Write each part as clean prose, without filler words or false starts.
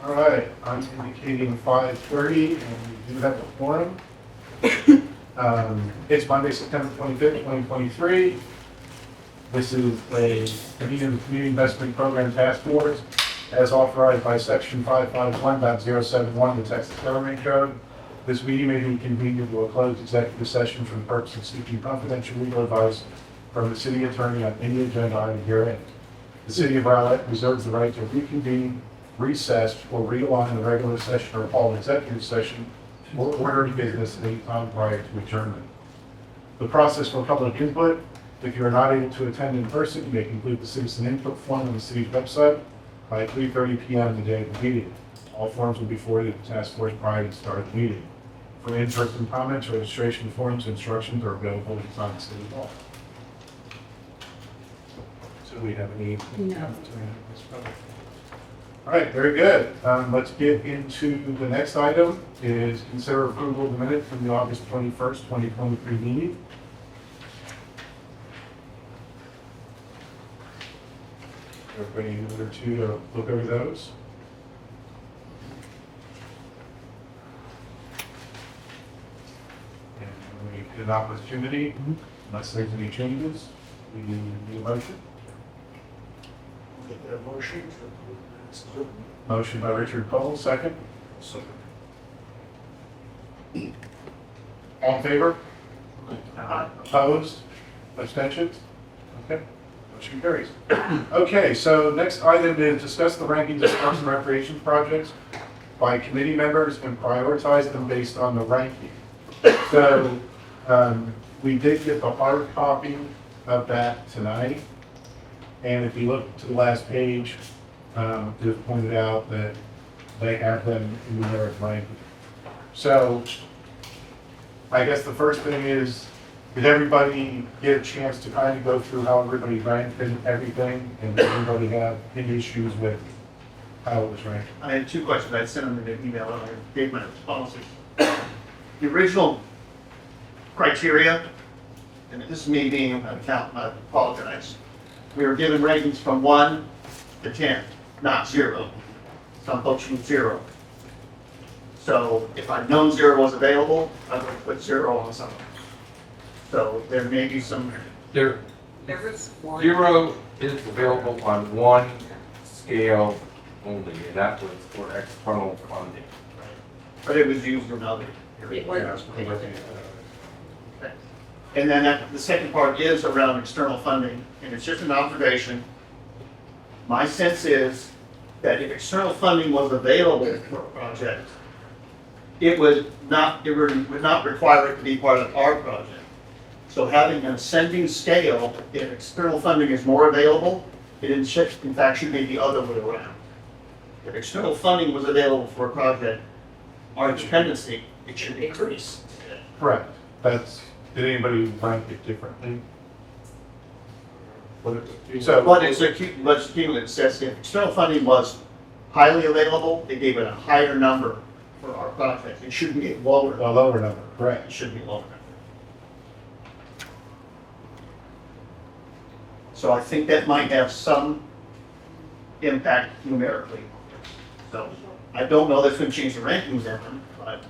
All right, I'm indicating 5:30, and we do have a quorum. It's Monday, September 25th, 2023. This is a meeting of the Community Investment Program Task Force as authorized by Section 551.071 of the Texas Government Code. This meeting may be convened into a closed executive session for the purpose of seeking confidential legal advice from the city attorney on any agenda item herein. The city of Rowlett reserves the right to reconvene, recess, or realign the regular session or call an executive session or order of business at any time prior to adjournment. The process for public input: if you are not able to attend in person, you may complete the citizen input form on the city's website by 3:30 p.m. the day of the meeting. All forms will be forwarded to the task force prior to the start of the meeting. For in-person comments, registration forms, and instructions are available inside the city hall. So we have any? No. All right, very good. Let's get into the next item is consider approval of the minutes from the August 21st, 2023 meeting. Everybody a minute or two to look over those. And when we get an opportunity, unless there's any changes, we need a motion. Get that motion to approve minutes. Motion by Richard Cole, second. Second. All in favor? Aye. Opposed? Abstentions? Okay, motion carries. Okay, so next item is discuss the rankings of parks and recreation projects by committee members and prioritize them based on the ranking. So we did get the hard copy of that tonight. And if you look to the last page, just pointed out that they have them in numeric ranking. So I guess the first thing is, did everybody get a chance to kind of go through how everybody ranked and everything? And did anybody have any issues with how it was ranked? I had two questions. I sent them in an email and I gave my responses. The original criteria, and this is me being an accountant, I apologize. We were given ratings from 1 to 10, not 0. Some folks use 0. So if I'd known 0 was available, I would have put 0 on some. So there may be some. There, There was one. 0 is available on one scale only, and that was for external funding. But it was used in other It areas. was. And then the second part is around external funding, and it's just an observation. My sense is that if external funding was available for a project, it would not require it to be part of our project. So having an ascending scale, if external funding is more available, it in fact should be the other way around. If external funding was available for a project, our dependency, it should increase. Correct. Did anybody rank it differently? So, But it's cumulative. It says if external funding was highly available, they gave it a higher number for our project. It shouldn't be lower. a lower number, It correct. should be lower. So I think that might have some impact numerically. So I don't know that's going to change the rankings ever, but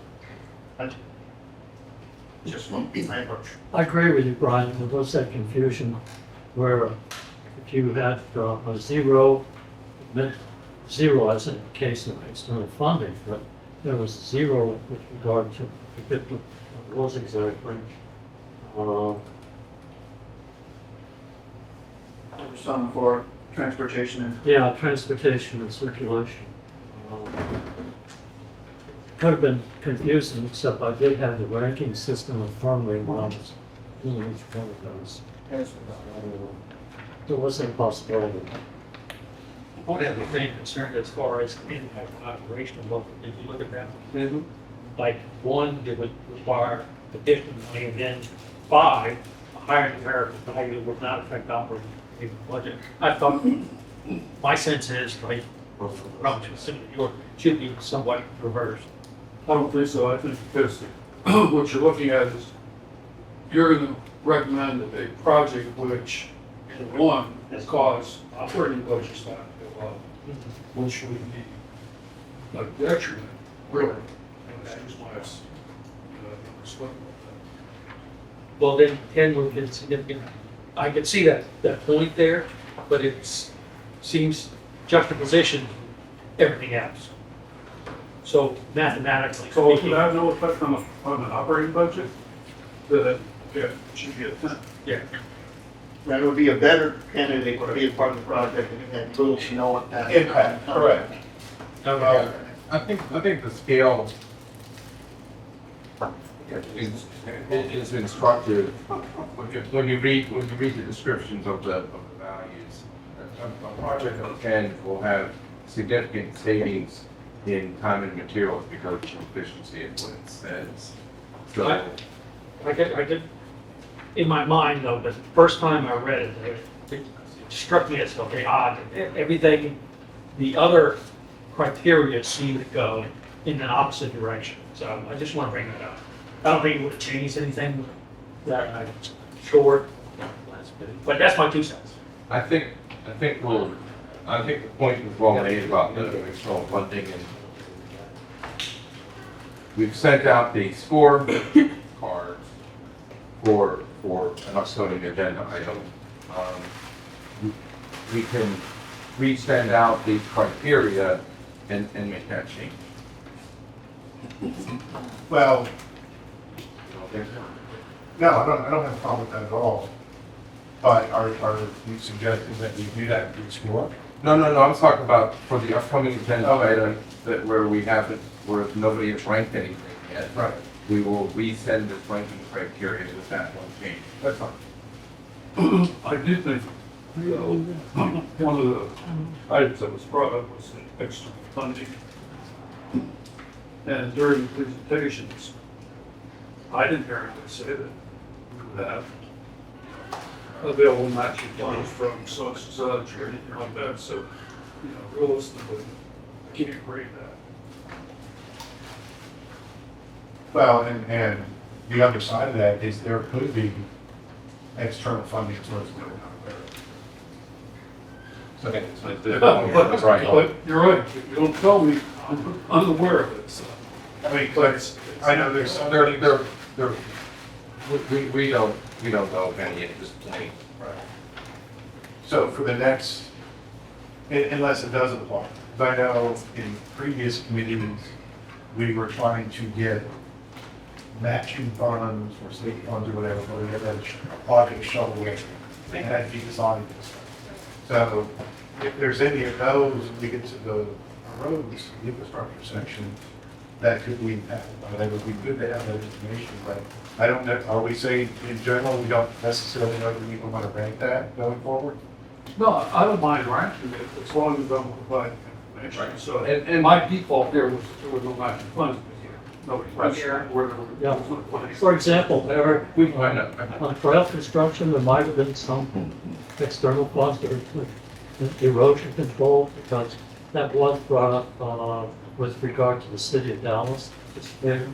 I just won't be my approach. I agree with you, Brian. There was that confusion where if you had a 0, meant 0 as in the case of external funding, but there was 0 with regard to, I forget what it was exactly. Some for transportation and. Yeah, transportation and circulation. Could have been confusing, except I did have the ranking system of firmly runs in each one of those. There wasn't a possibility. One of the things concerned as far as impact on operation of local, if you look at that, like 1, it would require additional money, and then 5, a higher numerical value would not affect operating budget. I thought, my sense is, like, probably similar to yours, should be somewhat reversed. I don't think so. I think because what you're looking at is you're going to recommend a project which, in one, has caused operating budgets not to go up, which would be a detriment, really. Excuse my, slip. Well, then 10 would have been significant. I could see that point there, but it seems juxtaposition everything else. So mathematically So if speaking, that have no effect on the operating budget, then it should be a 10. yeah. That would be a better candidate to be a part of the project if it had little to no impact. Impact, correct. Okay. I think the scale is instructive. When you read the descriptions of the values, a project of 10 will have significant savings in time and materials because of efficiency of what it says. So, I could, in my mind though, the first time I read it, it struck me as, okay, odd. Everything, the other criteria seem to go in an opposite direction. So I just want to bring that up. I don't think it would have changed anything that I'm sure, but that's my 2 cents. I think the point was well made about the external funding, and we've sent out the score cards for an upcoming agenda item. We can resend out these criteria and make that change. Well, Okay? no, I don't have a problem with that at all. But are you suggesting that we do that through score? No, I'm talking about for the upcoming agenda Okay. item that where nobody has ranked anything yet. Right. We will resend this ranking criteria with that one change. That's fine. I did think, one of the items that was brought up was the extra funding. And during the presentations, I didn't hear anybody say that we would have available matching funds from such and such or anything like that, so, realistically, I can't agree with that. Well, and the other side of that is there could be external funding towards building out there. But Right. you're right, if you don't tell me, I'm unaware of it, so. I mean, but I know there's some. We don't know of any at this point. Right. So for the next, unless it does apply, but I know in previous committees, we were trying to get matching funds or state funds or whatever, but we had that project shovel in, they had to be designed. So if there's any of those, we get to the roads, the infrastructure section, that could be impacted. I mean, it would be good to have that information, but I don't know, are we saying in general, we don't necessarily know that we even want to rank that going forward? No, I don't mind ranking it as long as I'm providing information. Right. So, And- and my default there was there were no matching funds. Nobody questioned where there Yeah. was no money. For example, there, I know. on trail construction, there might have been some external funds or erosion control, because that was brought up, with regard to the city of Dallas. There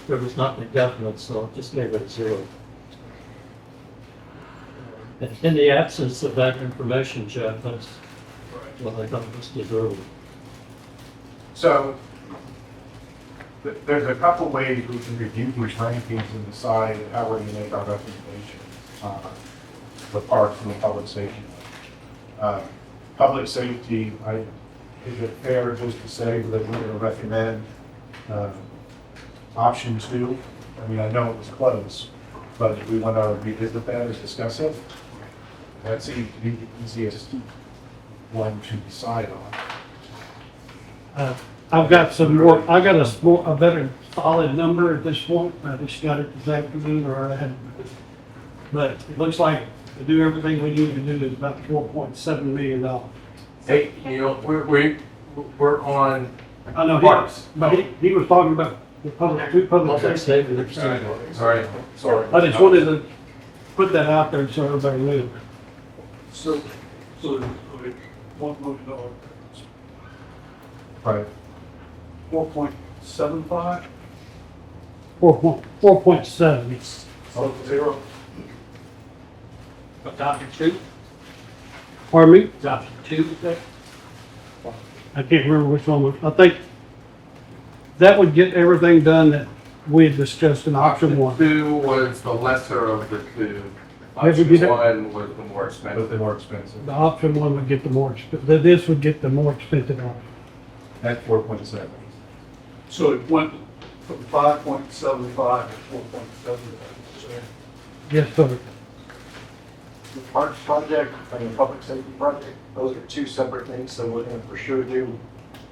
was nothing definite, so just gave it a 0. In the absence of that information, Jeff, that's what I thought was deserved. So there's a couple ways we can review these rankings and decide how we're going to make our recommendations. The parks and the public safety. Public safety, is it fair just to say that we're going to recommend option 2? I mean, I know it was close, but if we want to revisit that or discuss it, that seems to be the easiest one to decide on. I've got a better solid number at this point. I just got it this afternoon, or I had, but it looks like to do everything we need to do is about $4.7 million. Hey, we're on I know, Parks. but he was talking about the public Public safety. safety. Sorry. I just wanted to put that out there so everybody knew. So $1 million, Right. 4.75? 4.7. So 0. Option 2, Pardon me? option 2, I can't remember which one. I think that would get everything done that we had discussed in option Option one. 2 was the lesser of the two. Maybe we Option don't- 1 was the more But expensive. they're more expensive. The option one would get the more expensive, this would get the more expensive option. At 4.7. So it went from 5.75 to 4.7. Yes, sir. The parks project and the public safety project, those are two separate things, so we're gonna for sure do,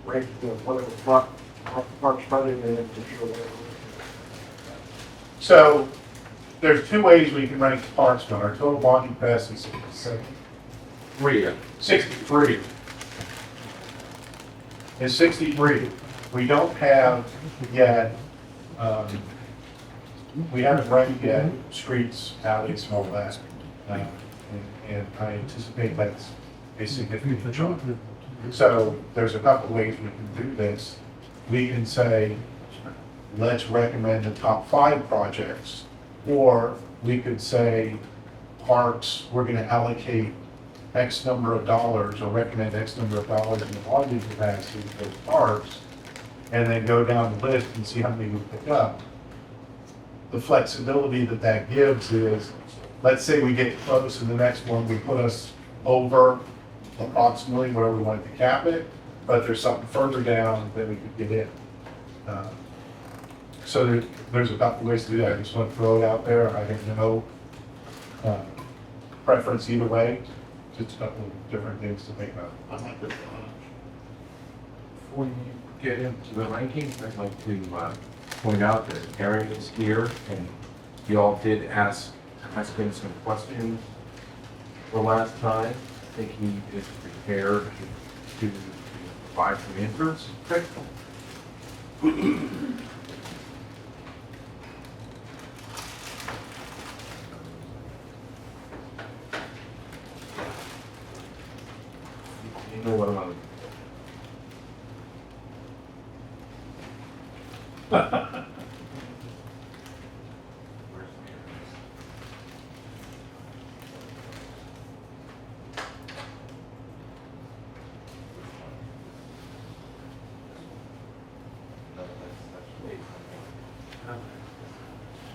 rank the whatever parks project and then for sure whatever. So there's two ways we can rank the parks fund. Our total bonding capacity is 63. Is 63. We don't have yet, we haven't ranked yet streets, alleys, and all that. And I anticipate that's a significant chunk. So there's a couple ways we can do this. We can say, let's recommend the top 5 projects. Or we could say, parks, we're gonna allocate X number of dollars or recommend X number of dollars in the bonding capacity for those parks. And then go down the list and see how many we pick up. The flexibility that that gives is, let's say we get close and the next one we put us over approximately where we wanted to cap it, but there's something further down that we could get in. So there's a couple ways to do that. I just want to throw it out there. I have no preference either way. Just a couple of different things to think about. Before you get into the rankings, I'd like to point out that Aaron is here, and y'all did ask him some questions the last time. I think he is prepared to provide some answers. You know what I'm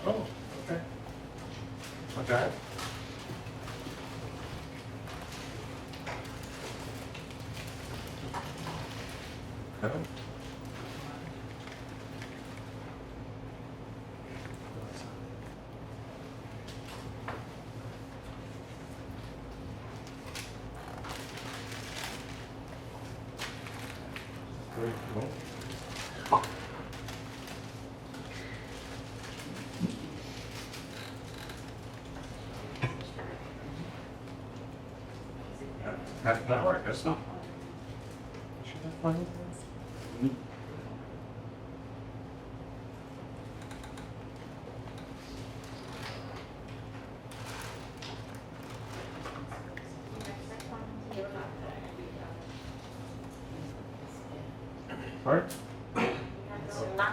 Oh, okay. Okay. That's not right, that's not. Sorry?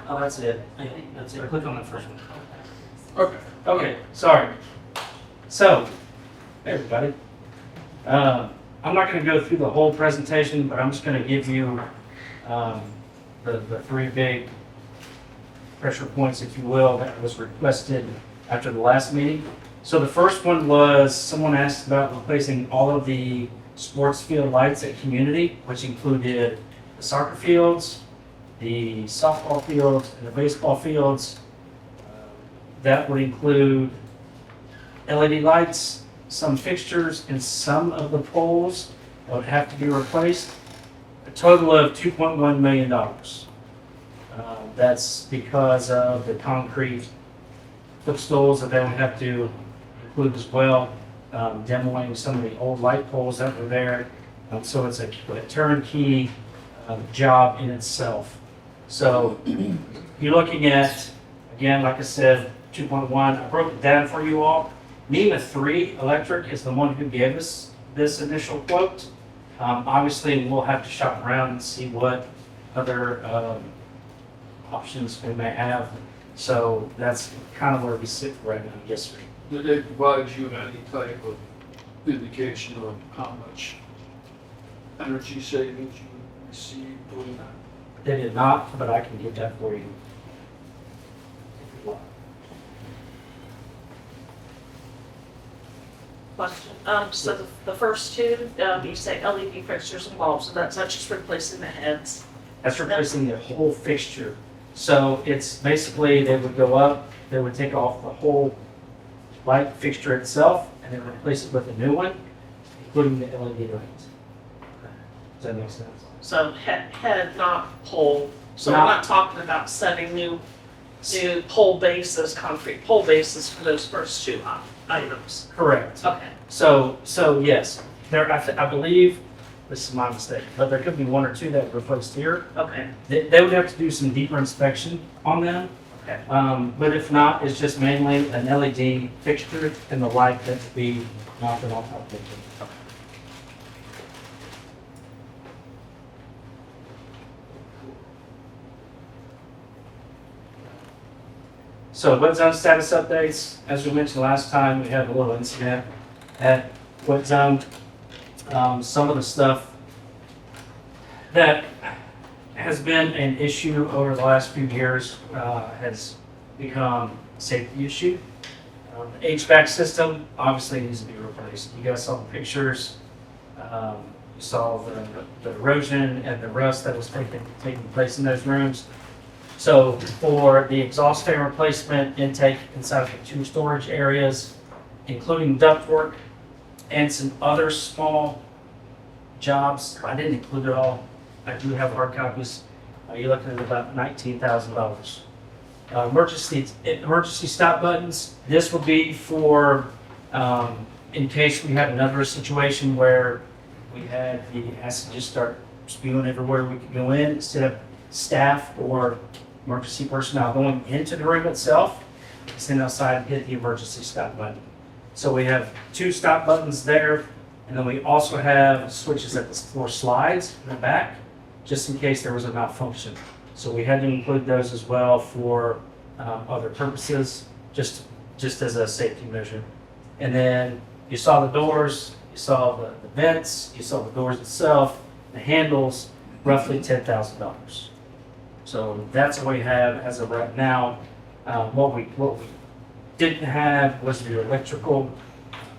Oh, that's it. I think that's it. Click on the first one. Okay. Okay, sorry. So, hey everybody. I'm not gonna go through the whole presentation, but I'm just gonna give you the three big pressure points, if you will, that was requested after the last meeting. So the first one was, someone asked about replacing all of the sports field lights at community, which included the soccer fields, the softball fields, and the baseball fields. That would include LED lights, some fixtures, and some of the poles that would have to be replaced. A total of $2.1 million. That's because of the concrete footstools that they would have to include as well, demoing some of the old light poles that were there. So it's a turnkey job in itself. So you're looking at, again, like I said, 2.1. I broke it down for you all. NEMA 3 Electric is the one who gave us this initial quote. Obviously, we'll have to shop around and see what other options we may have. So that's kind of where we sit right now. Yes, sir. Did they provide you any type of indication of how much energy savings you received doing that? They did not, but I can get that for you. Question. So the first two, you say LED fixtures and bulbs, so that's not just replacing the heads. That's replacing the whole fixture. So it's basically, they would go up, they would take off the whole light fixture itself and then replace it with a new one, including the LED lights. Does that make sense? So head, not pole. So we're Not- not talking about setting new pole bases, concrete pole bases for those first two items. Correct. Okay. So yes, there, I believe, this is my mistake, but there could be one or two that were replaced here. Okay. They would have to do some deeper inspection on them. Okay. But if not, it's just mainly an LED fixture and the light that would be mounted on top of it. So wet zone status updates, as we mentioned last time, we had a little incident at wet zone. Some of the stuff that has been an issue over the last few years has become a safety issue. The HVAC system obviously needs to be replaced. You guys saw the pictures. You saw the erosion and the rust that was taking place in those rooms. So for the exhaust fan replacement, intake inside of the two storage areas, including ductwork and some other small jobs, I didn't include it all. I do have hard copies. You're looking at about $19,000. Emergency stop buttons. This would be for in case we had another situation where we had the acid just start spewing everywhere we could go in, instead of staff or emergency personnel going into the room itself, stand outside and hit the emergency stop button. So we have two stop buttons there, and then we also have switches at the floor slides in the back, just in case there was a malfunction. So we had to include those as well for other purposes, just as a safety measure. And then you saw the doors, you saw the vents, you saw the doors itself, the handles, roughly $10,000. So that's what we have as of right now. What we didn't have was the electrical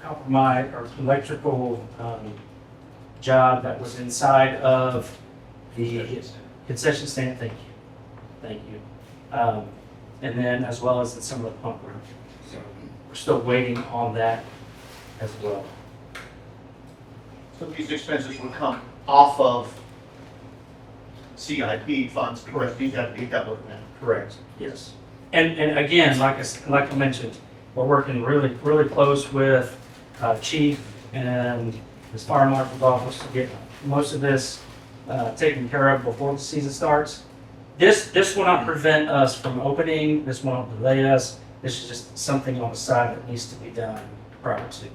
compromise or electrical job that was inside of the concession stand. Thank you. And then as well as in some of the pump room. So we're still waiting on that as well. So these expenses would come off of CIP funds, correct? You got that looking at. Correct. Yes. And again, like I mentioned, we're working really close with Chief and his fire marshal's office to get most of this taken care of before the season starts. This will not prevent us from opening. This won't delay us. This is just something on the side that needs to be done prior to.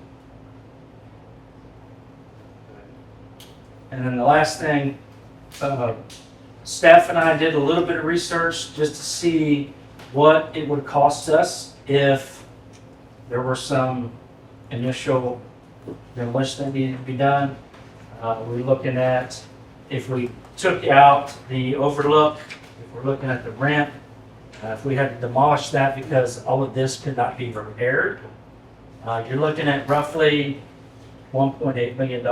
And then the last thing, staff and I did a little bit of research just to see what it would cost us if there were some initial demolition that needed to be done. We're looking at if we took out the overlook, if we're looking at the ramp, if we had to demolish that because all of this could not be repaired, you're looking at roughly $1.8 million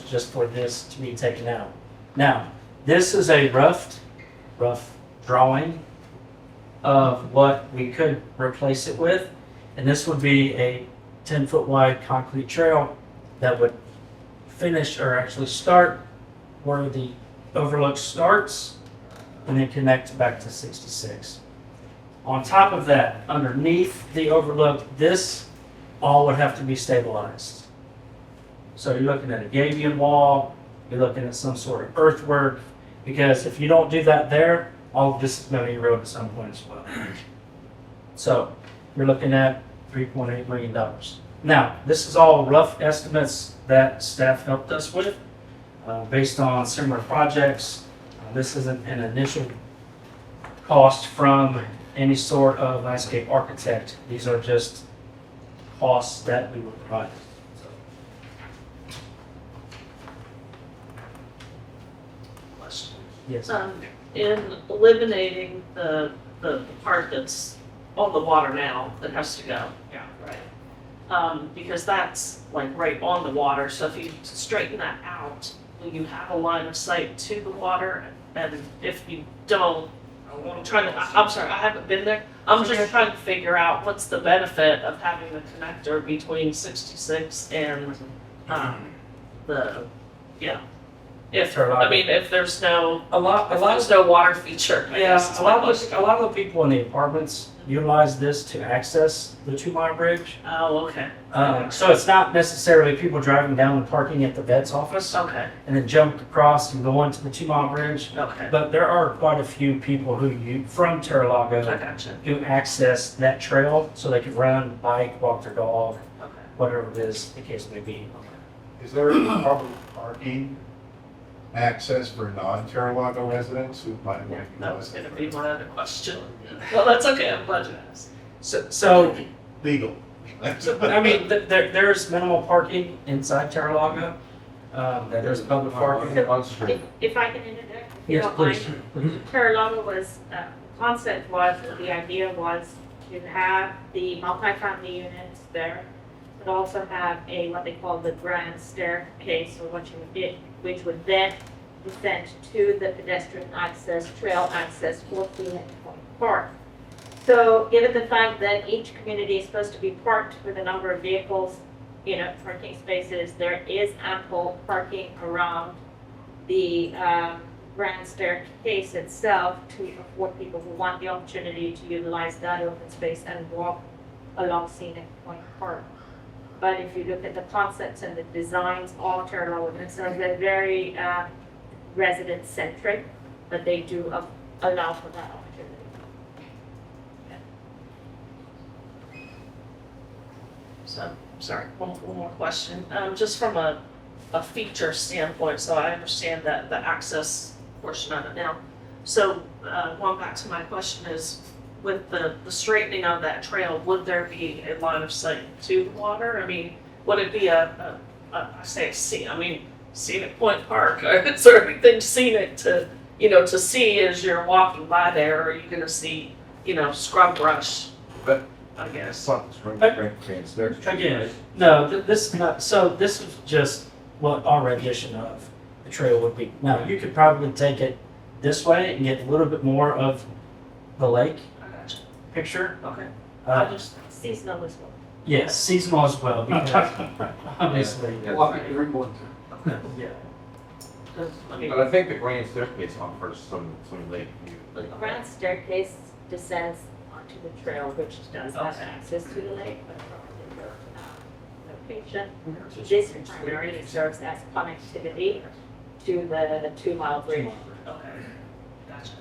just for this to be taken out. Now, this is a rough drawing of what we could replace it with, and this would be a 10-foot wide concrete trail that would finish or actually start where the overlook starts and then connect back to 66. On top of that, underneath the overlook, this all would have to be stabilized. So you're looking at a gabion wall, you're looking at some sort of earthwork, because if you don't do that there, all of this is going to erode at some point as well. So you're looking at $3.8 million. Now, this is all rough estimates that staff helped us with based on similar projects. This isn't an initial cost from any sort of landscape architect. These are just costs that we were provided. Yes. in eliminating the part that's on the water now that has to go. Yeah. Right. Because that's like right on the water, so if you straighten that out, will you have a line of sight to the water? And if you don't, I'm sorry, I haven't been there. I'm just trying to figure out what's the benefit of having the connector between 66 and, yeah. If there's no, A lot if of there's no water feature, I guess is Yeah, my question. a lot of the people in the apartments utilize this to access the 2 Mile Bridge. Oh, okay. So it's not necessarily people driving down and parking at the vet's office Okay, and then jump across and go onto the 2 Mile Bridge. okay. But there are quite a few people from I Terralago gotcha. who access that trail so they can run, bike, walk their dog, Okay. whatever it is the case may be. Is there public parking access for non-Terralago residents who might Yeah, want to that was utilize gonna be it? my other question. Well, that's okay, I'm glad you asked. So Legal. I mean, there's minimal parking inside Terralago. There's public parking. On street. If I can interject, if you Yes, don't please. mind. Terralago was, concept was, the idea was to have the multifamily units there, but also have what they call the grand staircase, or what you did, which would then descend to the pedestrian access, trail access for Phoenix Point Park. So given the fact that each community is supposed to be parked with a number of vehicles, parking spaces, there is ample parking around the grand staircase itself to afford people who want the opportunity to utilize that open space and walk along Scenic Point Park. But if you look at the concepts and the designs, all Terralago, they're very resident-centric, but they do allow for that opportunity. So, sorry, one more question. Just from a feature standpoint, so I understand that the access portion of it now. So, going back to my question is, with the straightening of that trail, would there be a line of sight to the water? I mean, would it be scenic Point Park? Is there anything scenic to see as you're walking by there? Or are you gonna see, scrub brush? But- I guess. Again, no, this is not, so this is just what our rendition of the trail would be. Now, you could probably take it this way and get a little bit more of the lake I gotcha. picture. Okay. Uh, Seasonal as well. Yes, seasonal as well, because obviously, Yes. yeah. But I think the grand staircase offers some lake view. The grand staircase descends onto the trail, which does have Okay. access to the lake, but from the location. This primarily serves as connectivity to the 2 Mile Bridge. Okay. Gotcha.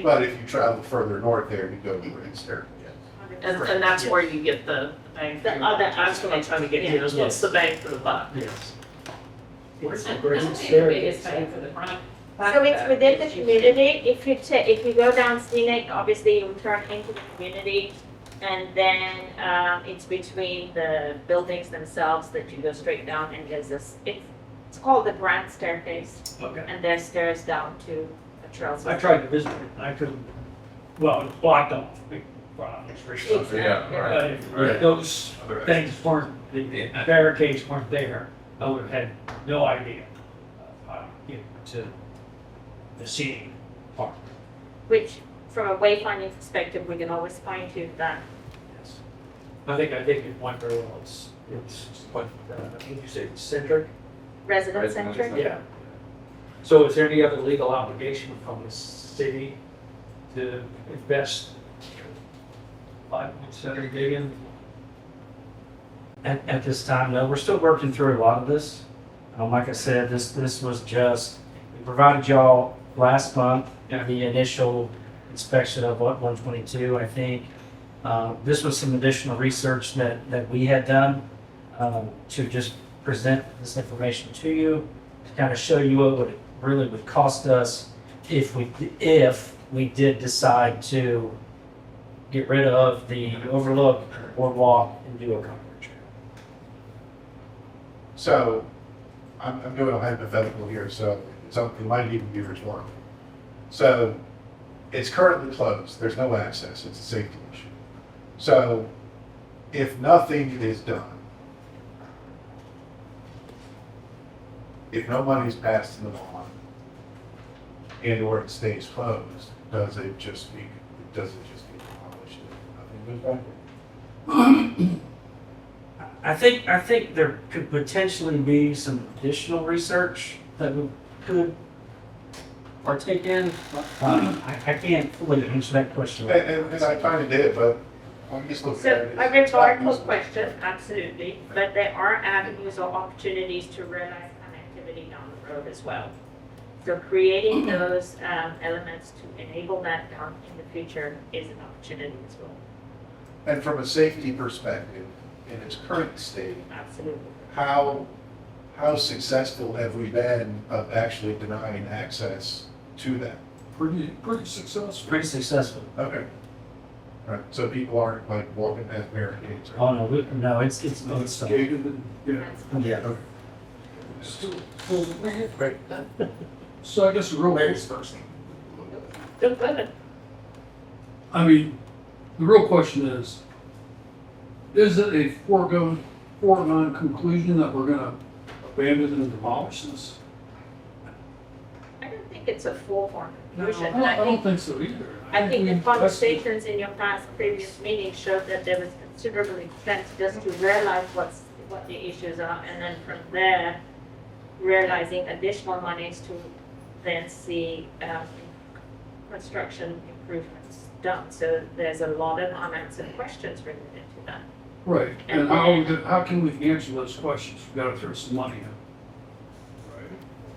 But if you travel further north there, you go to the Grand Staircase. And that's where you get the bang for The your buck. other That's what I'm trying to get to, is what's the bang for the buck? Yes. And the biggest bang for the buck. So it's within the community. If you go down Scenic, obviously you turn into the community, and then it's between the buildings themselves that you go straight down, and there's this. It's called the grand staircase, Okay. and there's stairs down to a trail. I tried to visit it, I couldn't, well, it was blocked off. Yeah, If those things weren't, the barricades weren't there, I would have had no idea how to get to the scenic part. Which, from a wayfinding perspective, we can always fine tune that. Yes. I think it went very well. It's what, I think you said centric? Resident centric. Yeah. So is there any other legal obligation from the city to invest $5.7 billion? At this time, no, we're still working through a lot of this. Like I said, this was just, we provided y'all last month the initial inspection of what 122, I think. This was some additional research that we had done to just present this information to you, to kind of show you what it really would cost us if we did decide to get rid of the overlook or walk and do a concrete trail. So, I'm doing a hypothetical here, so it might even be rhetorical. So it's currently closed, there's no access, it's a safety issue. So if nothing is done, if no money's passed to the bond and or it stays closed, does it just get demolished and nothing goes back? I think there could potentially be some additional research that we could partake in. I can't fully answer that question. And I kind of did, but I'm just looking at So it. a rhetorical question, absolutely, but there are avenues or opportunities to realize connectivity down the road as well. So creating those elements to enable that down in the future is an opportunity as well. And from a safety perspective, in its current state, Absolutely. how successful have we been of actually denying access to that? Pretty successful. Pretty successful. Okay. Right, so people aren't like walking past barricades or? Oh, no, it's Gated and, yeah. yeah. Okay. Great. So I guess the real, Ladies first. I mean, the real question is it a foregone conclusion that we're gonna abandon and demolish this? I don't think it's a foregone No, conclusion. I don't think so either. I think the mean, conversations in your previous meetings showed that there was considerable extent just to realize what the issues are, and then from there, realizing additional monies to then see construction improvements done. So there's a lot of unanswered questions related to that. Right, and And how can we answer those questions? We've got to throw some money in.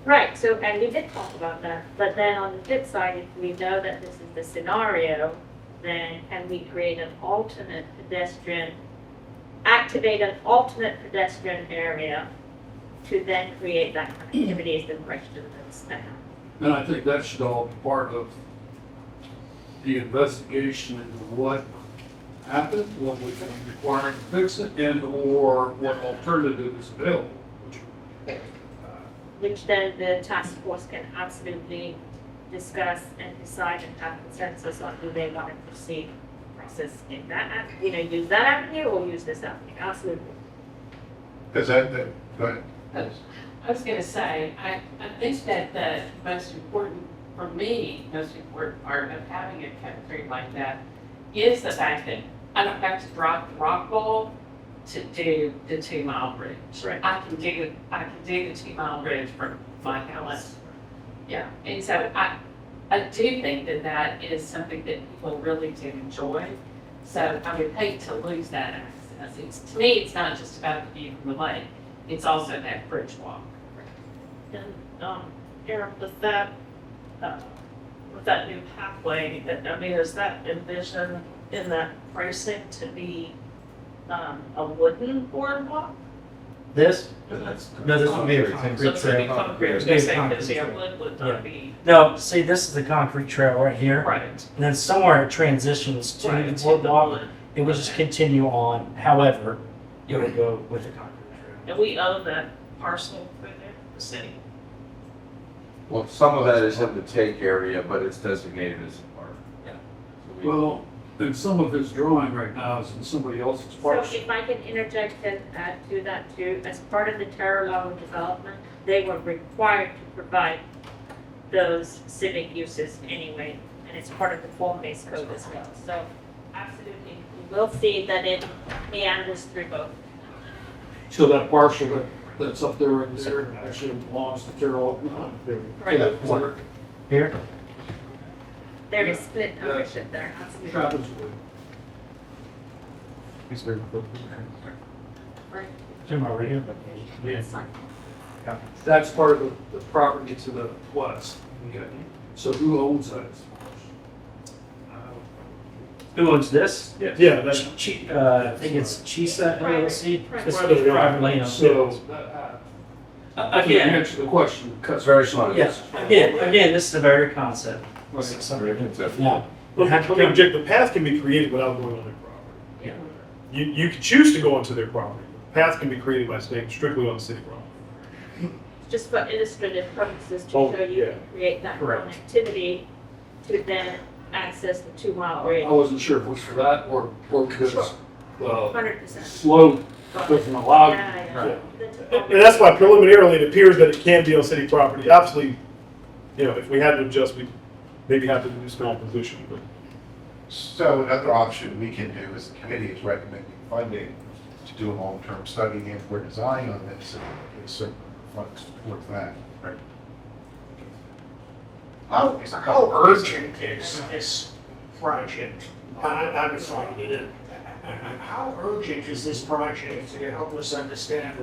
Right, so, and we did talk about that, but then on the flip side, if we know that this is the scenario, then can we create an alternate pedestrian, activate an alternate pedestrian area to then create that connectivity is the question that's now. And I think that should all be part of the investigation into what happened, what we can require to fix it, and or what alternative is available. Which then the task force can absolutely discuss and decide and have consensus on do they want to proceed process in that, use that avenue or use this avenue, absolutely. Because go ahead. I was gonna say, I think that the most important, for me, most important part of having a chemistry like that is the fact that I don't have to drop the rock wall to do the 2 mile bridge. Right. I can do the 2 mile bridge from my house. Yeah, and so I do think that that is something that people really do enjoy. So I would hate to lose that access. To me, it's not just about the view from the lake, it's also that bridge walk. And, Aaron, with that new pathway, is that envisioned in that pricing to be, a wooden boardwalk? This? No, this would be a concrete So it's gonna be trail. concrete, I was gonna say, because the wood would not be, No, see, this is the concrete trail right here. right. And then somewhere it transitions to Right, the to boardwalk. wood. It will just continue on, however, it will go with the concrete trail. And we own that parcel right there, the city. Well, some of that is in the take area, but it's designated as a park. Yeah. So we- Well, and some of his drawing right now is in somebody else's So parcel. if I can interject and add to that too, as part of the Terra Law development, they were required to provide those civic uses anyway, and it's part of the form-based code as well. So absolutely, we will see that it meanders through both. So that parcel that's up there right there actually belongs to Carol. Right. Here? There is split ownership there, absolutely. Travis Wood. Right. Jim, over here. That's fine. That's part of the property to the west. So who owns that? Who owns this? Yeah, that's, I think it's Chisa LLC. Private. This is privately owned. So, to Again, answer the question, cuts Very smart. yes, again, this is a very concept. Very conceptual. Yeah. Let me object, the path can be created without going on their property. Yeah. You can choose to go onto their property. The path can be created by staying strictly on the city property. Just for illustrative purposes to Oh, show you yeah. can create that Correct. connectivity to then access the 2 Mile I Bridge. wasn't sure if it was for that or because, 100%. slow doesn't allow you. Yeah. And that's why preliminarily it appears that it can be on city property. Obviously, if we had to adjust, we maybe have to do small position, but. So another option we can do is the committee is recommending funding to do a long-term study and for design on this, and get certain funds towards that, right? How urgent is this project? I'm sorry, how urgent is this project to help us understand?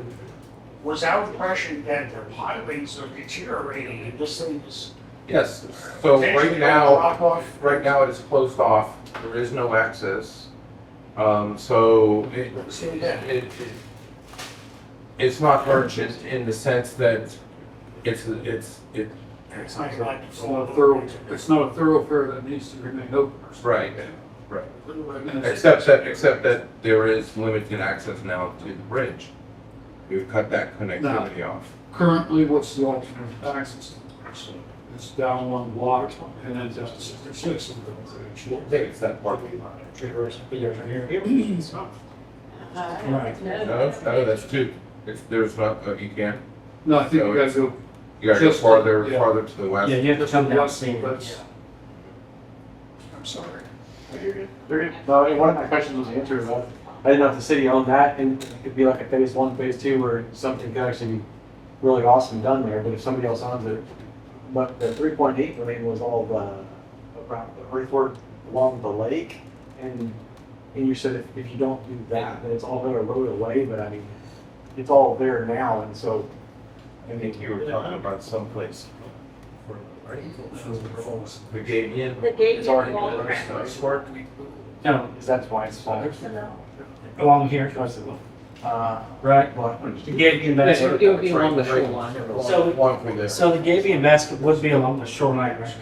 Was our impression that the pilings are deteriorating and this thing is Yes, so right now it is closed off, there is no access. So it's not urgent in the sense that it's not a thoroughfare that needs to remain open. right, right. Except that there is limited access now to the bridge. We've cut that connectivity off. Currently, what's the alternate access? It's down one block and then down 66. I think it's that part. Right. No, that's two. There's not, you can't. No, I think you gotta go. You gotta go Just- farther yeah. to the west. Yeah, you have to come down. West, that's- I'm sorry. No, one of my questions was answered. I didn't know if the city owned that, and it could be like a phase 1, phase 2, where something could actually be really awesome done there, but if somebody else owns it. But the 3.8 million was all around the earthwork along the lake, and you said if you don't do that, then it's all gonna erode away, but I mean, it's all there now, and so. I think you were talking about someplace. The Gabion. The gate It's already wall been crack. work. No, Is that why it's small? along here, right? The Gabion basket. It would be along the shoreline. So- One for this. So the Gabion basket would be along the shoreline right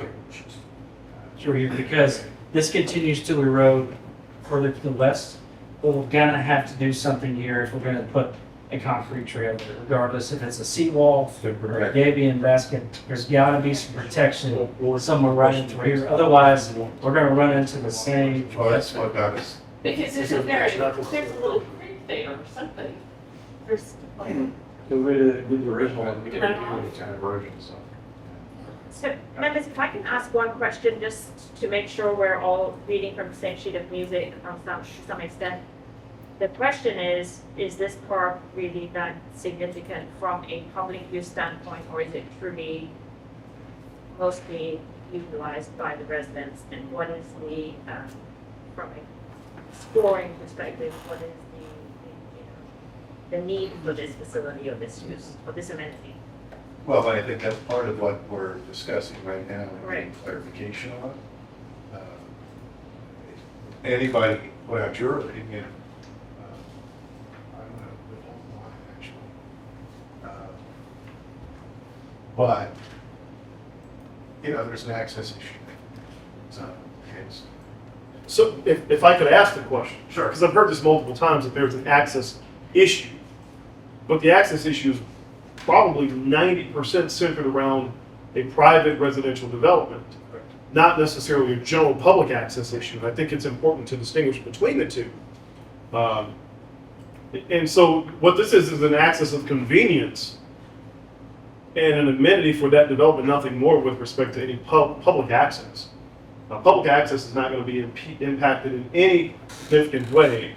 through here, because this continues to erode further to the west. But we're gonna have to do something here if we're gonna put a concrete trail there, regardless if it's a seawall or a Gabion basket. There's gotta be some protection somewhere right in through here, otherwise we're gonna run into the same. Oh, that's what got us. Because there's a little creek there or something. There's, The way to do the original one, we didn't do any kind of erosion, so. So, members, if I can ask one question, just to make sure we're all reading from the same sheet of music to some extent. The question is this park really that significant from a public use standpoint, or is it truly mostly utilized by the residents? And what is the, from a exploring perspective, what is the need for this facility or this use, or this amenity? Well, I think that's part of what we're discussing right now, and Right. getting clarification on. Anybody, what's your opinion? I don't know, the whole lot, actually. But, there's an access issue. So, it's, So if I could ask the question. Sure. Because I've heard this multiple times, that there's an access issue. But the access issue is probably 90% centered around a private residential development, not necessarily a general public access issue. And I think it's important to distinguish between the two. And so what this is an access of convenience and an amenity for that development, nothing more with respect to any public access. Public access is not going to be impacted in any significant way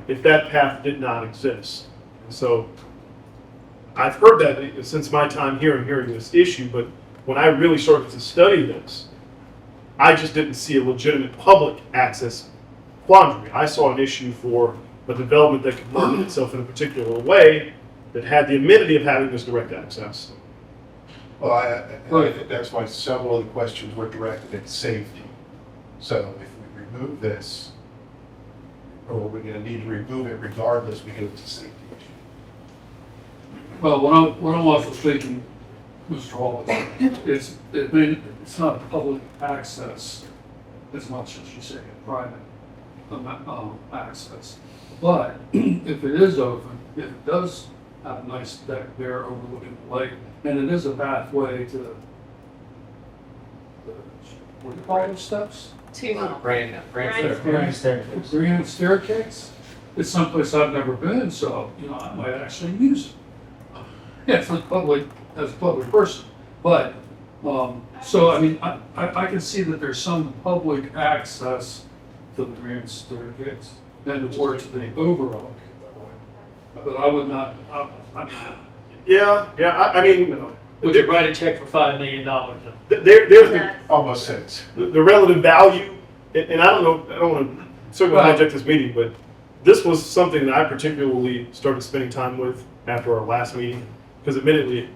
if that path did not exist. And so I've heard that since my time here and hearing this issue, but when I really started to study this, I just didn't see a legitimate public access quandary. I saw an issue for a development that could market itself in a particular way that had the amenity of having this direct access. well, I think that's why several of the questions were directed at safety. So if we remove this, or we're going to need to remove it regardless because it's a safety issue. Well, what I'm also thinking, Mr. Hall, it's not public access as much as you say, private access. But if it is open, if it does have a nice deck there overlooking the lake, and it is a pathway to the what do you call those steps? 2 miles. Grand Grand staircase. It's someplace I've never been, so, I might actually use it. Yeah, for the public, as a public person. But, so, I mean, I can see that there's some public access to the grand staircase and or to the overall. But I would not, Yeah, I mean, Would you write a check for $5 million? there's the, Almost 6. the relative value, and I don't know, I don't want to certainly hijack this meeting, but this was something that I particularly started spending time with after our last meeting, because admittedly,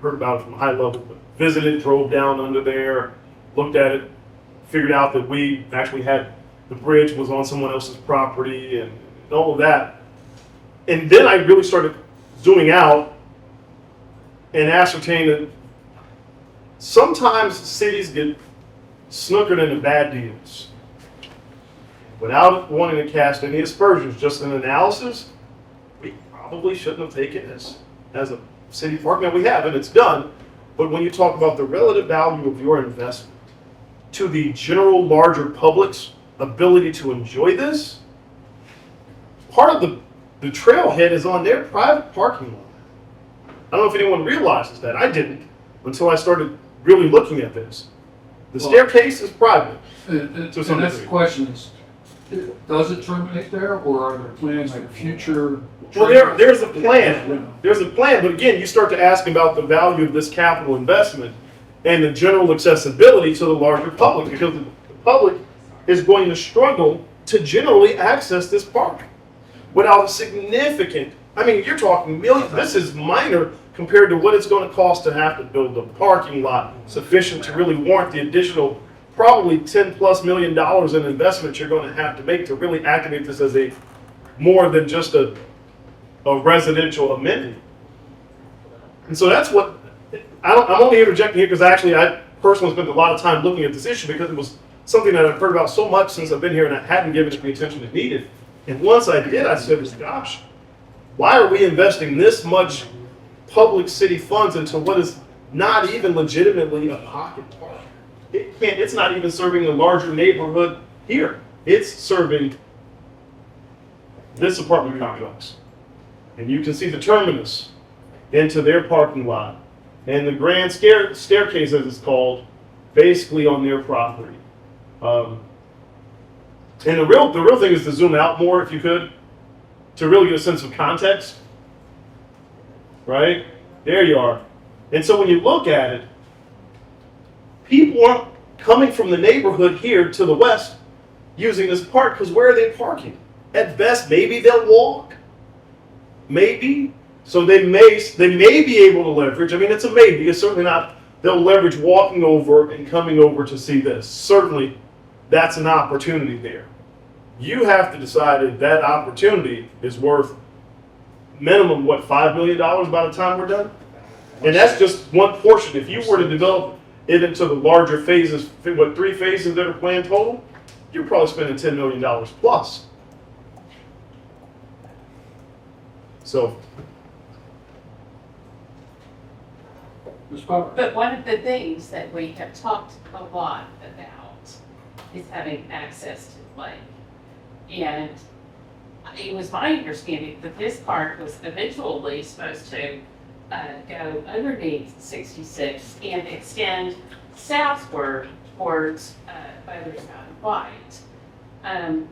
heard about it from a high level, but visited, drove down under there, looked at it, figured out that we actually had, the bridge was on someone else's property and all of that. And then I really started zooming out and ascertained that sometimes cities get snookered into bad deals. Without wanting to cast any aspersions, just an analysis, we probably shouldn't have taken this as a city park. Now we have, and it's done, but when you talk about the relative value of your investment to the general larger public's ability to enjoy this, part of the trailhead is on their private parking lot. I don't know if anyone realizes that. I didn't until I started really looking at this. The staircase is private. and To some that's the degree. question is, does it terminate there or are there plans for future? Well, there's a plan. There's a plan, but again, you start to ask about the value of this capital investment and the general accessibility to the larger public, because the public is going to struggle to generally access this park without a significant, I mean, you're talking millions, this is minor compared to what it's going to cost to have to build a parking lot sufficient to really warrant the additional probably $10+ million in investment you're going to have to make to really activate this as a more than just a residential amenity. And so that's what, I'm only interjecting here because actually I personally spent a lot of time looking at this issue because it was something that I've heard about so much since I've been here and I hadn't given it the attention it needed. And once I did, I said, gosh, why are we investing this much public city funds into what is not even legitimately a pocket park? It's not even serving the larger neighborhood here. It's serving this apartment complex. And you can see the terminus into their parking lot. And the grand staircase, as it's called, basically on their property. And the real thing is to zoom out more, if you could, to really get a sense of context. Right? There you are. And so when you look at it, people aren't coming from the neighborhood here to the west using this park because where are they parking? At best, maybe they'll walk. Maybe. So they may be able to leverage. I mean, it's a maybe. It's certainly not. They'll leverage walking over and coming over to see this. Certainly, that's an opportunity there. You have to decide if that opportunity is worth minimum, what, $5 million by the time we're done? And that's just one portion. If you were to develop it into the larger phases, what, 3 phases that are planned total, you're probably spending $10 million plus. So. But one of the things that we have talked a lot about is having access to the lake. And it was my understanding that this park was eventually supposed to go underneath 66 and extend southward towards Feathers Mountain White. And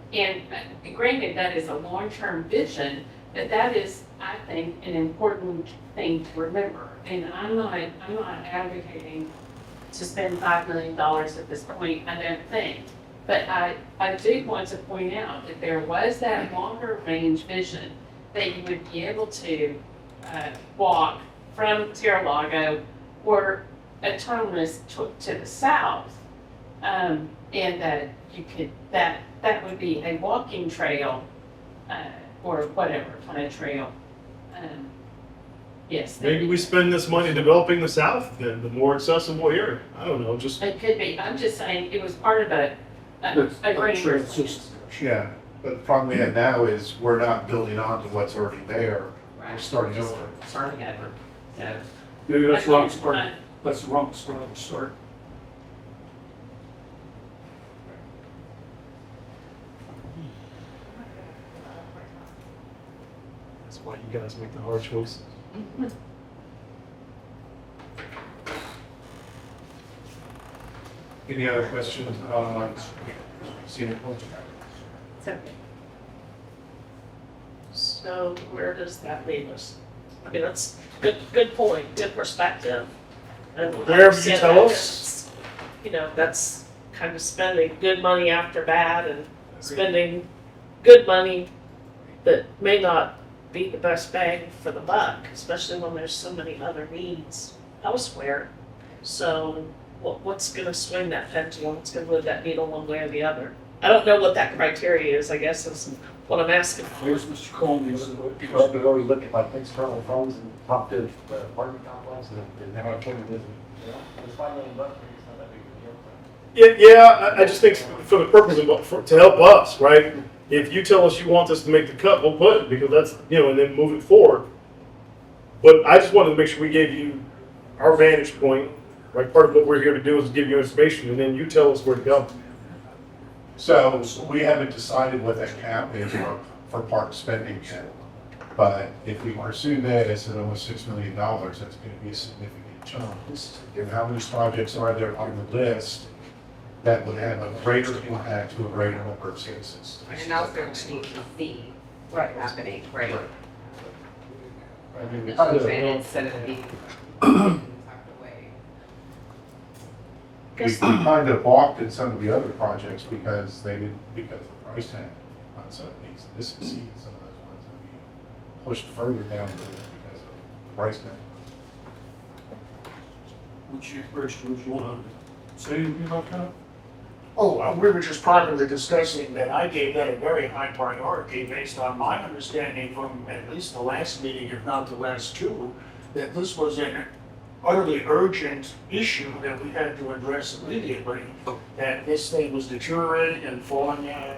granted, that is a long-term vision, but that is, I think, an important thing to remember. And I'm not advocating to spend $5 million at this point, I don't think. But I do want to point out that there was that longer range vision that you would be able to walk from Tierra Lago or a terminus to the south, and that you could that would be a walking trail or whatever kind of trail. Yes. Maybe we spend this money developing the south, then the more accessible area. I don't know, just. It could be. I'm just saying it was part of a grand system. Yeah, but the problem we have now is we're not building on to what's already there. We're starting over. Starting over. So, Maybe that's the wrong start. That's the wrong start. That's why you guys make the hard choices. Any other questions on scenic road? So where does that leave us? I mean, that's good point, good perspective. And Wherever you said tell that, us. you know, that's kind of spending good money after bad and spending good money that may not be the best bang for the buck, especially when there's so many other needs elsewhere. So what's gonna swing that pendulum? What's gonna move that needle one way or the other? I don't know what that criteria is, I guess is what I'm asking. Here's Mr. Coleman. People have to go look at like external funds and talk to the apartment complex and how important it is. It's $5 million, it's not that big of a deal. Yeah, I just think for the purpose of, to help us, right? If you tell us you want us to make the cut, we'll put it, because that's, you know, and then move it forward. But I just wanted to make sure we gave you our vantage point, right? Part of what we're here to do is give you information, and then you tell us where to go. So we haven't decided what that cap is for park spending yet. But if we pursue that as almost $6 million, that's going to be a significant chunk. And how many projects are there on the list that would have a greater impact to a greater number of citizens? And also need to see what's happening, right? I mean, we Instead of being tucked away. We kind of balked at some of the other projects because they didn't, because of the price tag on some of these. This exceeds some of those ones that we pushed further down the list because of the price tag. Would you want to say anything about that? Oh, we were just privately discussing that I gave that a very high priority based on my understanding from at least the last meeting, if not the last two, that this was an utterly urgent issue that we had to address immediately, that this thing was deteriorating and falling down.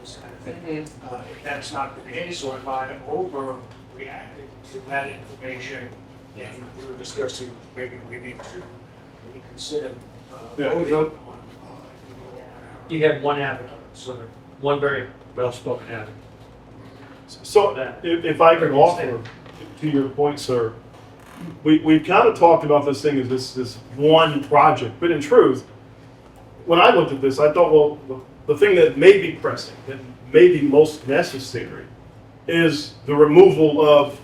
This kind of thing. If that's not the case, or if I overreacted to that information, then we were discussing maybe we need to reconsider. Voting. You have one advocate, so one very well-spoken advocate. So if I can offer to your point, sir, we've kind of talked about this thing as this one project, but in truth, when I looked at this, I thought, well, the thing that may be pressing, that may be most necessary, is the removal of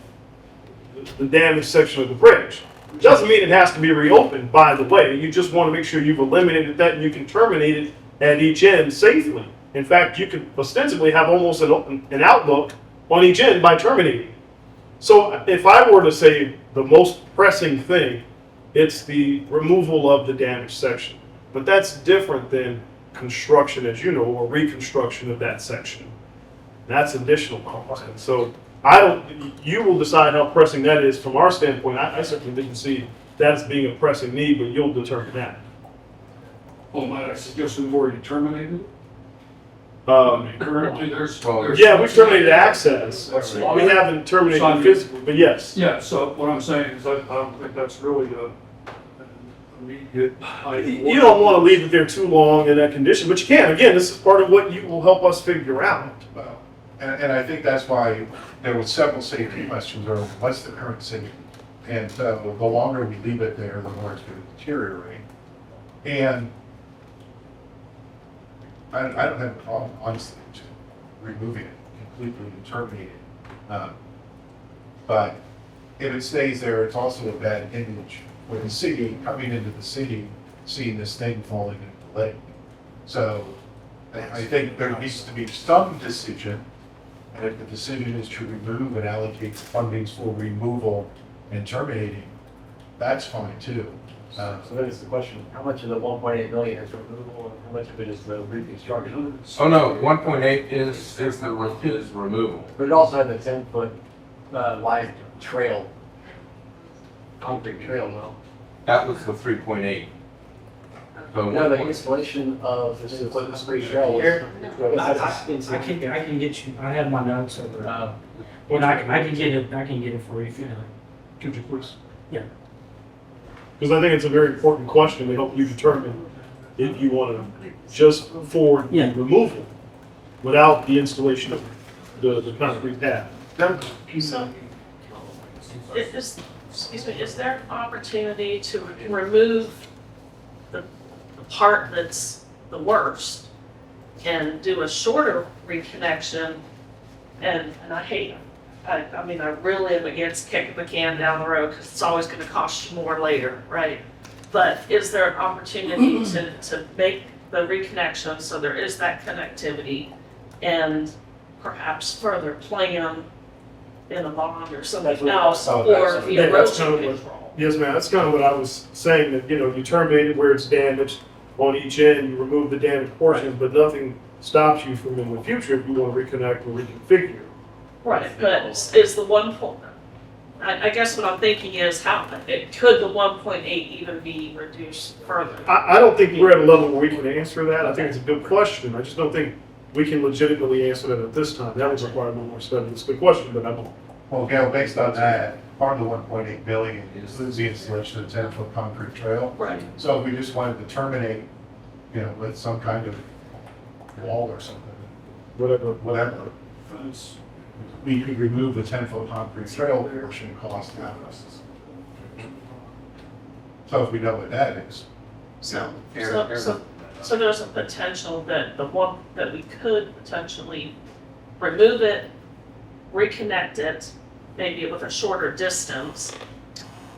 the damaged section of the bridge. It doesn't mean it has to be reopened, by the way. You just want to make sure you've eliminated that and you can terminate it at each end safely. In fact, you could ostensibly have almost an outlook on each end by terminating. So if I were to say the most pressing thing, it's the removal of the damaged section. But that's different than construction, as you know, or reconstruction of that section. That's additional cost. And so you will decide how pressing that is from our standpoint. I certainly didn't see that as being a pressing need, but you'll determine that. Well, might I suggest we've already terminated? Currently, there's. Yeah, we've terminated access. We haven't terminated physically, but yes. Yeah, so what I'm saying is I don't think that's really an immediate item. You don't want to leave it there too long in that condition, but you can. Again, this is part of what you will help us figure out. Well, and I think that's why there were several safety questions earlier. What's the current safety? And so the longer we leave it there, the more it's going to deteriorate. And I don't have a problem, honestly, to removing it completely and terminating it. But if it stays there, it's also a bad image for the city, coming into the city, seeing this thing falling into the lake. So I think there needs to be some decision, and if the decision is to remove and allocate fundings for removal and terminating, that's fine too. So then it's the question, how much of the 1.8 million is removal and how much of it is the reconstruction? Oh, no, 1.8 is removal. But it also had the 10-foot wide trail, concrete trail, no? That was the 3.8. So No, the installation of the concrete trail was. I can get you, I have my notes over, and I can get it for you. Could you please? Yeah. Because I think it's a very important question to help you determine if you want to just forward the removal without the installation of the concrete pad. So, excuse me, is there an opportunity to remove the part that's the worst and do a shorter reconnection? And I mean, I really am against kicking the can down the road because it's always gonna cost you more later, right? But is there an opportunity to make the reconnection so there is that connectivity and perhaps further plan in a bond or something else for the Yeah, that's erosion kind of control? Yes, ma'am, that's kind of what I was saying, that, you terminate it where it's damaged on each end, you remove the damaged portions, but nothing stops you from in the future if you want to reconnect or reconfigure. Right, but is the one point, I guess what I'm thinking is could the 1.8 even be reduced further? I don't think we're at a level where we can answer that. I think it's a good question. I just don't think we can legitimately answer that at this time. That would require a little more study. It's a good question, but I don't. Well, Gail, based on that, part of the 1.8 billion is the installation of 10-foot concrete trail. Right. So if we just wanted to terminate, with some kind of wall or something, whatever, we could remove the 10-foot concrete trail portion cost out of us. So if we know what that is. So there's a potential that that we could potentially remove it, reconnect it, maybe with a shorter distance,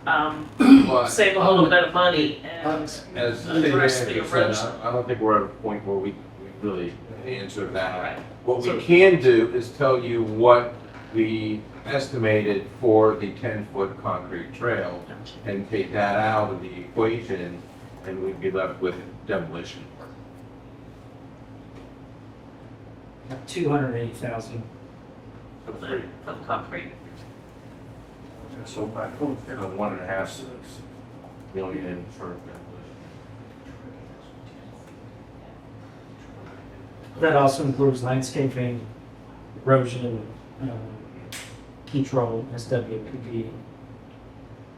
save a little bit of money and As address the City Manager said, erosion. I don't think we're at a point where we really answer that. Right. What we can do is tell you what we estimated for the 10-foot concrete trail and take that out of the equation, and we'd be left with demolition. 280,000. For the concrete. So I think 1.5 million for demolition. That also includes landscaping, erosion, control, SWPD.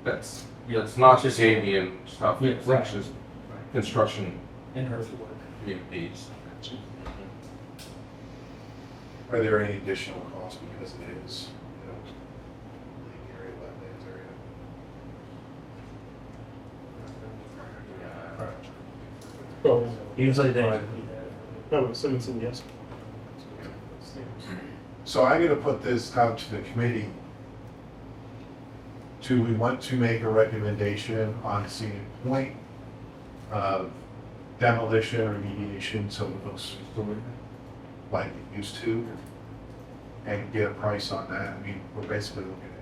That's not just avian stuff, Yeah, it's right. just construction and earthwork. needs. Are there any additional costs because it is, lake area, wetlands area? Well, usually they. No, Simonson, yes. So I'm gonna put this out to the committee. Do we want to make a recommendation on Scenic Point of demolition or remediation, so it looks like it used to? And get a price on that? I mean, we're basically looking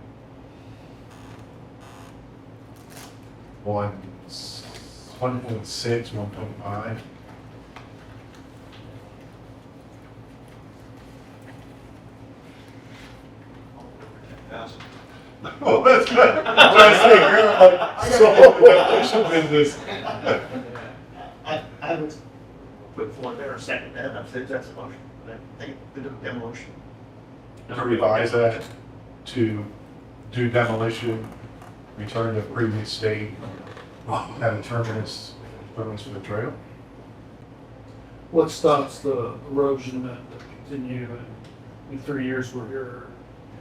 at 1.6, 1.5. Well, that's what I say, you're like, so, business. I would put forward there a second, and I think that's a motion. I think the demolition. To revise that, to do demolition, return to previous state, have a terminus for the trail. What stops the erosion that continue in 3 years we're here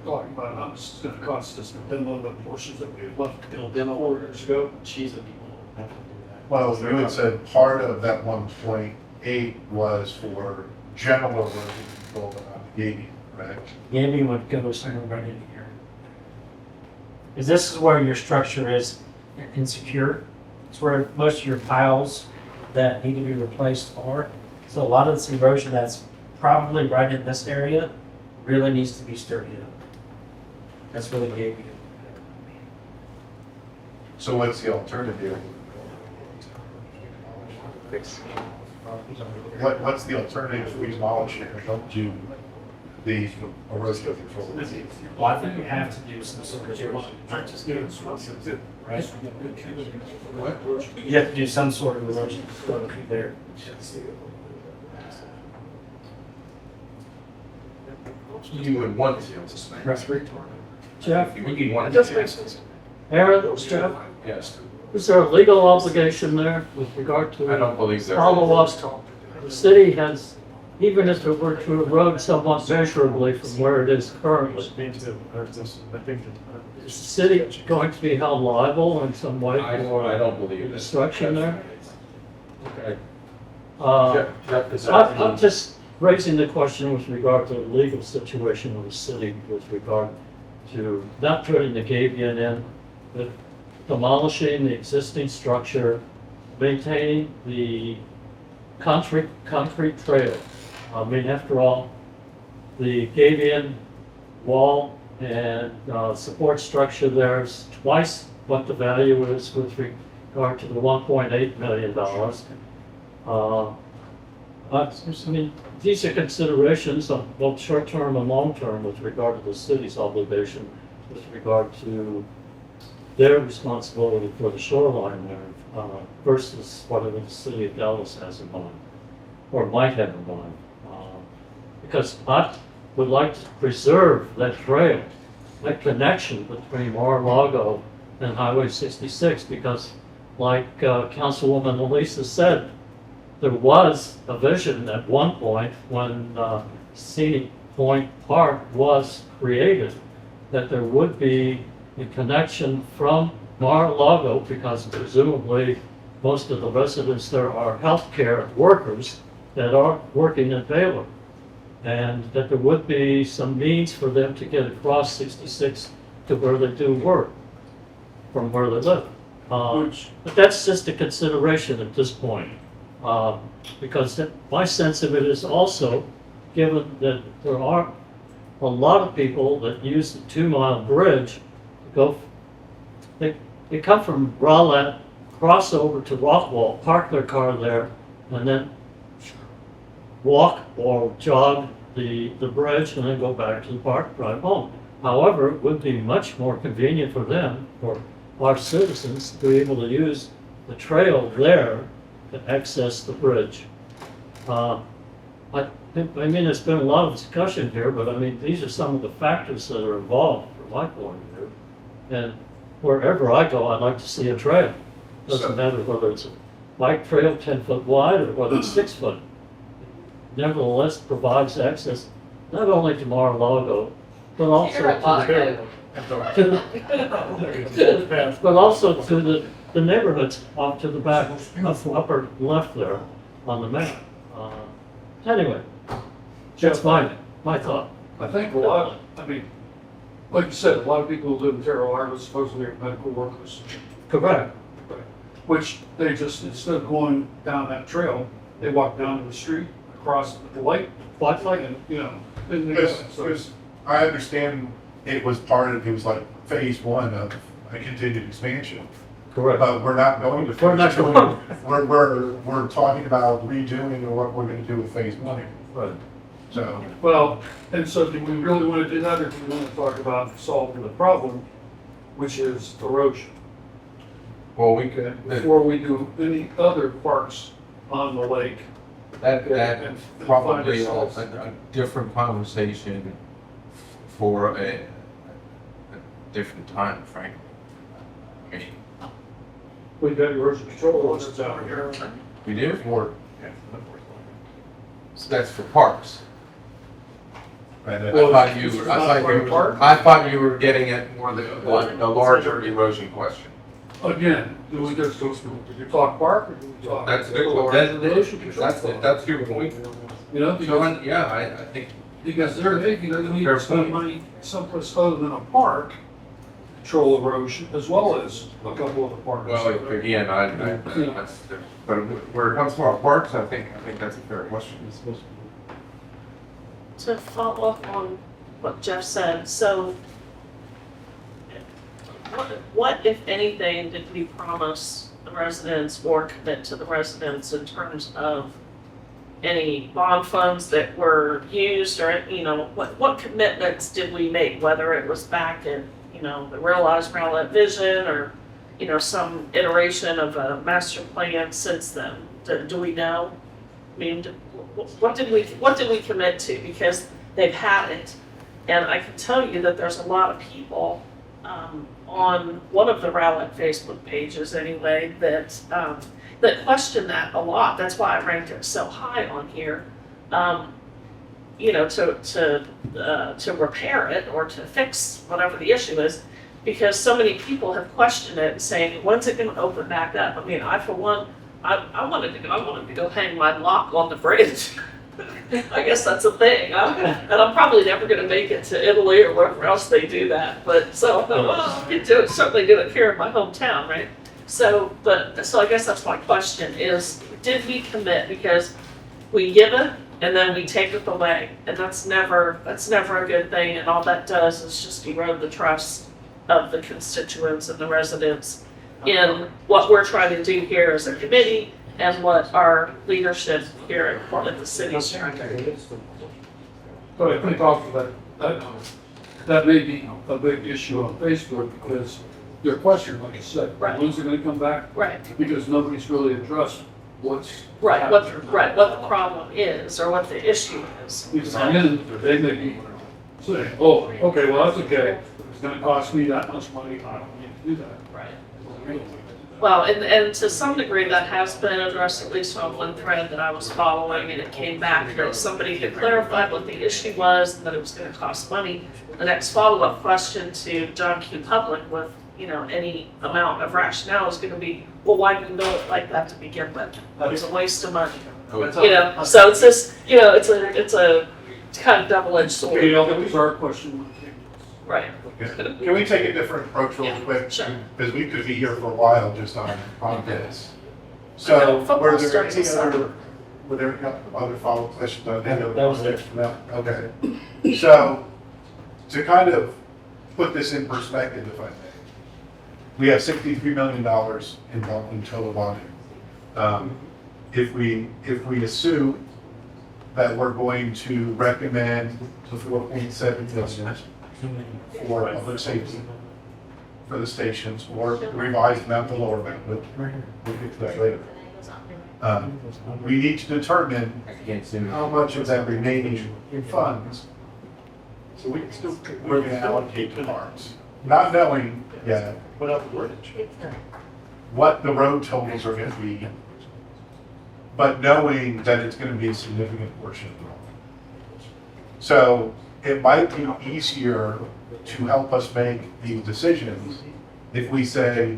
talking about how much it's gonna cost us to demo the portions that we left to demo 4 years ago? Well, you had said part of that 1.8 was for general erosion control, but not gating, right? Gaming would go somewhere right in here. Because this is where your structure is insecure. It's where most of your piles that need to be replaced are. So a lot of this erosion that's probably right in this area really needs to be sturdy up. That's really gaming. So what's the alternative? What's the alternative if we demolish it and don't do the erosion control? Well, I think you have to do some sort of, not just do it, right? What? You have to do some sort of erosion control through there. You would want to. Right. Jeff, You would want Just to. Aaron, Jeff, Yes. Is there a legal obligation there with regard to I don't believe there is. follow-up? The city has even if it were to erode somewhat measurably from where it is currently, Me too. I think is the city going to be held liable in some way I for don't believe that. destruction there? Okay. Jeff is I'm just raising the question with regard to the legal situation of the city with regard to not putting the Gabion in, but demolishing the existing structure, maintaining the concrete trail. I mean, after all, the Gabion wall and support structure there is twice what the value is with regard to the $1.8 million. I mean, these are considerations of both short-term and long-term with regard to the city's obligation with regard to their responsibility for the shoreline there versus whatever the city of Dallas has in mind or might have in mind. Because I would like to preserve that trail, that connection between Mar-a-Lago and Highway 66, because like Councilwoman Elisa said, there was a vision at one point when Scenic Point Park was created that there would be a connection from Mar-a-Lago, because presumably most of the residents there are healthcare workers that are working in Baylor, and that there would be some means for them to get across 66 to where they do work from where they live. But that's just a consideration at this point. Because my sense of it is also, given that there are a lot of people that use the 2-mile bridge to go, they come from Rowlett, cross over to Rockwall, park their car there, and then walk or jog the bridge and then go back to the park, drive home. However, it would be much more convenient for them, for our citizens, to be able to use the trail there to access the bridge. I mean, there's been a lot of discussion here, but I mean, these are some of the factors that are involved from my point of view. And wherever I go, I'd like to see a trail. Doesn't matter whether it's a bike trail 10 foot wide or whether it's 6 foot. Nevertheless, provides access not only to Mar-a-Lago, but also but also to the neighborhoods off to the back, upper left there on the map. Anyway, that's my thought. I think a lot, I mean, like you said, a lot of people who live in Terre Haute supposedly are medical workers. Correct. Which they just, instead of going down that trail, they walk down to the street, across the lake, and, you know, and they go. So- Because I understand it was like phase one of a continued expansion. Correct. But we're not going to. We're not phase two. going. We're talking about redoing or what we're gonna do with phase one. Right. So, Well, and so do we really want to do that, or do we want to talk about solving the problem, which is erosion, Well, we could, before we do any other parks on the lake? that and probably find ourselves- a different conversation for a different time, frankly. I mean, We've got erosion control orders out here. we do for, that's for parks. right, I Well, thought this is not for a park? I thought you were getting at more the larger erosion question. Again, do we just, do you talk park, or do we talk? That's a good or one. erosion control? That's your point. You know, because, Yeah, I think, because they're making, they need Fair to spend point. money someplace other than a park, to control erosion, as well as a couple of the parks. well, again, that's, but where it comes to our parks, I think that's a fair question. To follow up on what Jeff said, so what, if anything, did we promise the residents or commit to the residents in terms of any bond funds that were used, or, you know, what commitments did we make, whether it was back in, you know, the Realize Rowlett vision, or, you know, some iteration of a master plan since then? Do we know? I mean, what did we commit to? Because they've had it, and I can tell you that there's a lot of people on one of the Rowlett Facebook pages anyway that that question that a lot. That's why I ranked it so high on here. to repair it or to fix whatever the issue is, because so many people have questioned it and saying, when's it gonna open back up? I mean, I for one, I wanted to go hang my lock on the bridge. I guess that's a thing. And I'm probably never gonna make it to Italy or wherever else they do that, but so, well, I'll get to it, certainly do it here in my hometown, right? So I guess that's my question is, did we commit? Because we give it and then we take it away, and that's never a good thing, and all that does is just erode the trust of the constituents and the residents in what we're trying to do here as a committee and what our leadership here at the city is trying to do. But I think off of that may be a big issue on Facebook because your question, like I said, Right. when's it gonna come back? Right. Because nobody's really addressed what's. Right, what the problem is or what the issue is. And they may be saying, oh, okay, well, that's okay. It's gonna cost me that much money. I don't need to do that. Right. Well, and to some degree, that has been addressed, at least on one thread that I was following, and it came back that somebody had clarified what the issue was, and that it was gonna cost money. The next follow-up question to John Q. Public with, any amount of rationale is gonna be, well, why do you know it like that to begin with? That was a waste of money. So it's this, it's a kind of double-edged sword. Okay, that was our question. Right. Can we take a different approach real quick? Sure. Because we could be here for a while just on this. I So know, football were there starts any this were there any other follow-up questions on any of That was it. No, okay. So to kind of put this in perspective, if I may, we have $63 million in total bonding. If we assume that we're going to recommend the 4.7 million for public safety for the stations, or revised amount, the lower amount, but we'll get to that later. We need to determine how much of that remaining funds we're going to allocate to parks. Not knowing yet what the road totals are going to be, but knowing that it's going to be a significant portion of the road. So it might be easier to help us make these decisions if we say,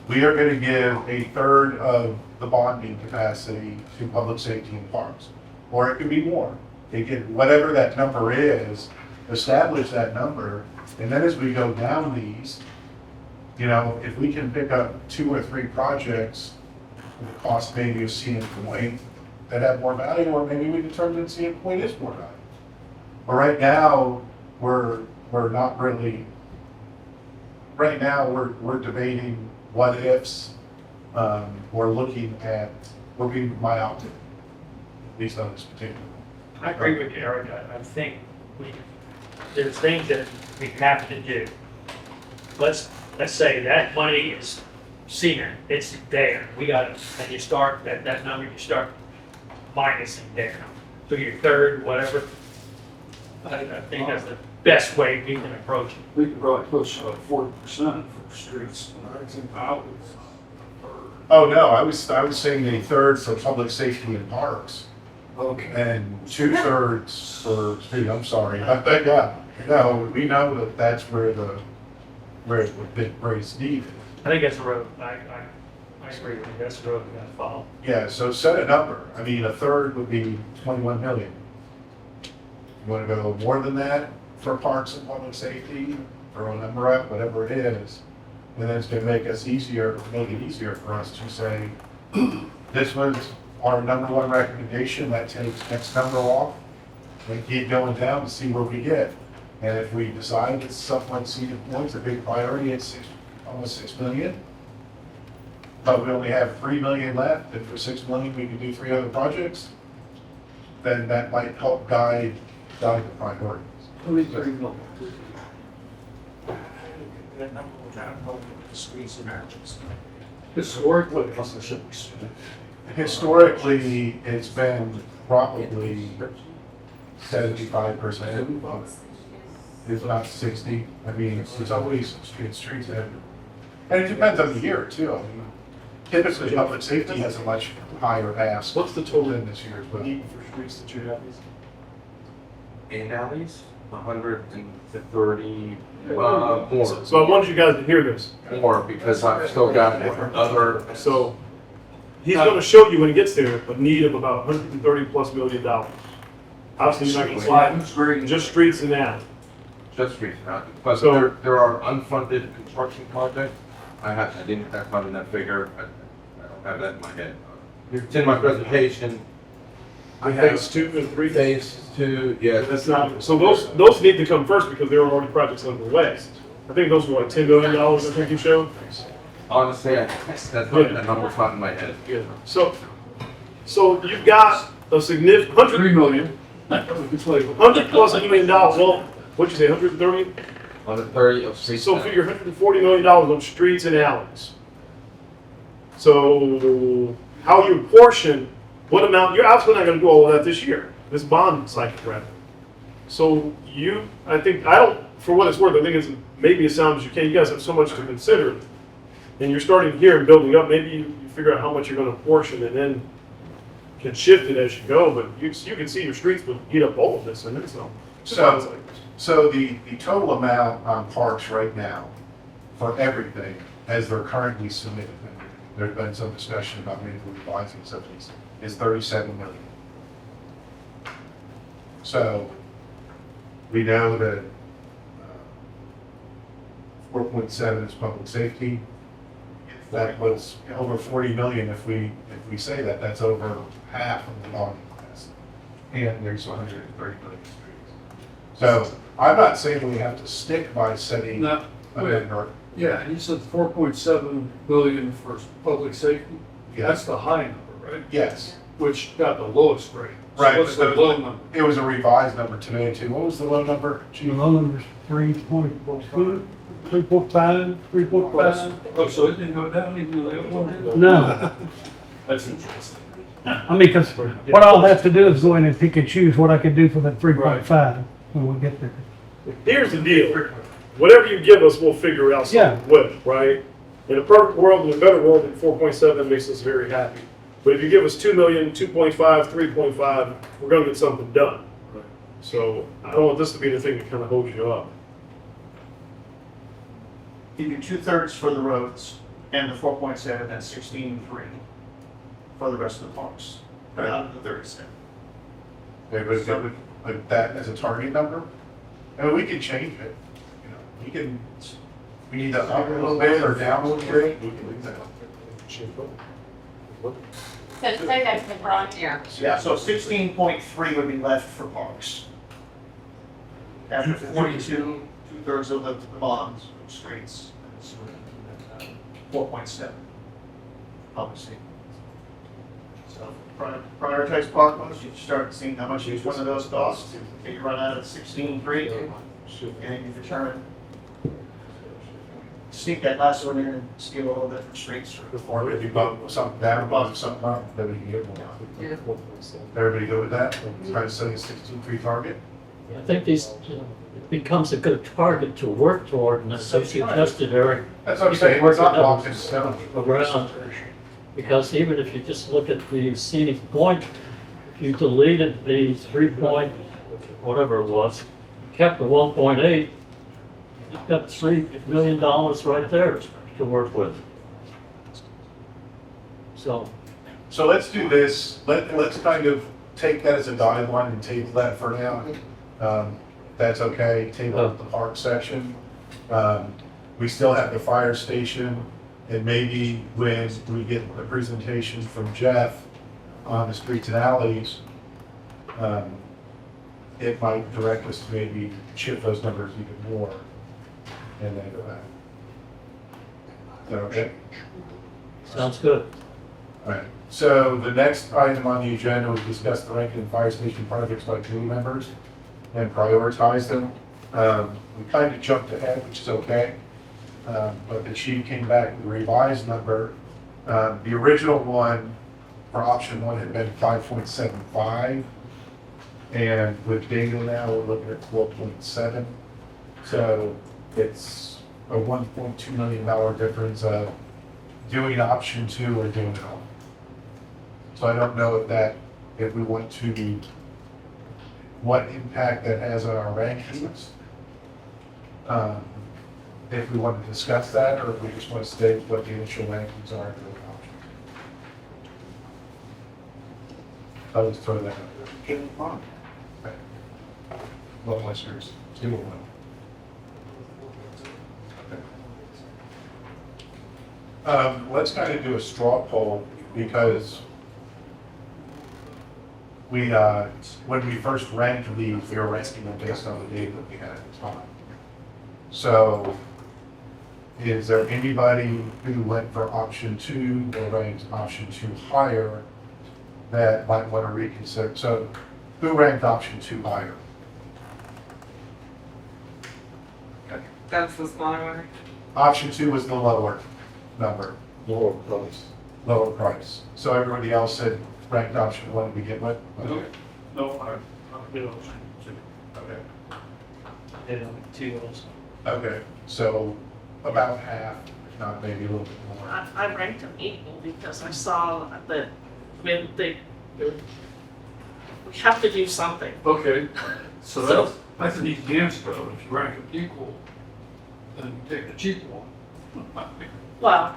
we are going to give a third of the bonding capacity to public safety and parks. Or it could be more. It could, whatever that number is, establish that number, and then as we go down these, if we can pick up 2 or 3 projects, the cost maybe of CN Point that have more value, or maybe we determine CN Point is more value. But right now, we're not really. Right now, we're debating what ifs. We're being myopic, at least on this particular. I agree with you, Eric. I think there's things that we have to do. Let's say that money is seen, it's there. We got it. And you start at that number, you start minusing there. So your third, whatever. I think that's the best way we can approach it. We could probably push 40% for streets and highways. Oh, no, I was saying a third for public safety and parks, Okay. and 2/3 for street, I'm sorry. Yeah, no, we know that's where it's needed. I think that's a road. I agree with you. That's the road we gotta follow. Yeah, so set a number. I mean, a third would be 21 million. You want to go more than that for parks and public safety, throw a number out, whatever it is. And then it's going to make it easier for us to say, this was our number one recommendation, that takes next number off. We keep going down to see where we get. And if we decide it's something like CN Point's a big priority, it's almost 6 million. But we only have 3 million left, and for 6 million, we can do 3 other projects, then that might help guide the priorities. Historically, it's been probably 75%, if not 60. I mean, it's always streets that, and it depends on the year too. I mean, Typically, public safety has a much higher ask What's the total than this year's budget. need for streets that you have? In alleys, 130, more. So I want you guys to hear this. More, because I've still got other, So he's gonna show you when he gets there, a need of about $130+ million. Obviously, you're not gonna slide, just streets and alleys. just streets now. But So- there are unfunded construction projects. I didn't have fun in that figure. I don't have that in my head. It's in my presentation. I have Phase 2 and 3. phase 2, yeah. That's not, so those need to come first because there are already projects underway. I think those were like $10 million, I think you showed. Honestly, that number's not in my head. So you've got a significant, $3 million. $100+ million, well, what'd you say, 130? 130 of streets. So now. figure $140 million on streets and alleys. So how you portion, what amount, you're obviously not gonna do all of that this year, this bond cycle, rather. So for what it's worth, I think it's maybe as sound as you can, you guys have so much to consider. And you're starting here and building up, maybe you figure out how much you're gonna portion and then can shift it as you go, but you can see your streets would eat up all of this, and it's no. So the total amount on parks right now for everything, as they're currently submitted, and there's been some discussion about maybe revising some of these, is 37 million. So we know that 4.7 is public safety. That was over 40 million if we say that, that's over half of the bond capacity. And there's 130 million streets. So I'm not saying we have to stick by setting No, a wait. number. Yeah, and you said 4.7 billion for public safety? That's the high number, right? Yes, Which got the lowest rate. So Right, what's the but- low number? it was a revised number today too. What was the low number? The Chief? low number's 3.5, 3.5. Oh, so it didn't go down even though the other one did? No, That's interesting. I mean, because what I'll have to do is go in and pick and choose what I can do for that 3.5 when we get there. Here's the deal, whatever you give us, we'll figure out Yeah. something with, right? In a perfect world, in a better world, then 4.7 makes us very happy. But if you give us 2 million, 2.5, 3.5, we're gonna get something done. So I don't want this to be the thing that kind of holds you up. You do 2/3 for the roads and the 4.7, that's 16.3 for the rest of the parks. Out of the 37. Everybody good with like that as a target number? I mean, we can change it, you know, we need to up a little bit or down a little bit, we can do that. So say that's the wrong year. Yeah, so 16.3 would be left for parks. After 42, 2/3 of the bonds, streets, 4.7. Public safety. So prioritize park ones, you start seeing how much each one of those costs. If you run out of 16.3, and then you determine, sneak that last one in and steal a little bit from streets. Or if you bump something down, bump something up, then we can get more. Everybody go with that? Try to set a 16.3 target? I think these, it becomes a good target to work toward, and as you suggested, Eric, That's what I'm saying, it's not locked in stone. around. Because even if you just look at the scenic point, if you deleted the 3 point, whatever it was, kept the 1.8, you've got $3 million right there to work with. So, So let's do this, let's kind of take that as a guideline and table that for now. That's okay, table the park section. We still have the fire station, and maybe when we get the presentation from Jeff on the streets and alleys, it might direct us to maybe shift those numbers even more and then go back. Is that okay? sounds good. All right, so the next item on the agenda was discuss the Rankin Fire Station projects by committee members and prioritize them. We kind of jumped ahead, which is okay, but the chief came back with a revised number. The original one for option 1 had been 5.75, and with bingo now, we're looking at 4.7. So it's a $1.2 million difference of doing option 2 or doing it all. So I don't know if we want to, what impact that has on our rankings. If we want to discuss that, or if we just want to state what the initial rankings are for the option. I'll just throw that out there. Okay. Well, unless yours, you will know. Let's kind of do a straw poll, because we, when we first ranked these, we were ranking them based on the data that we had at the time. So, is there anybody who went for option 2 or ranked option 2 higher that might want to reconsider? So, who ranked option 2 higher? That's the smaller one. Option 2 was the lower number. Lower price. Lower price. So everybody else said ranked option 1 to begin with? Okay. No, I did Okay. Did it on 2 also. Okay, so about half, if not maybe a little bit more. I ranked them equal because I saw that, I mean, we have to do something. Okay, so that's an easy answer, though. If you rank them equal, then you take the cheap one. Well,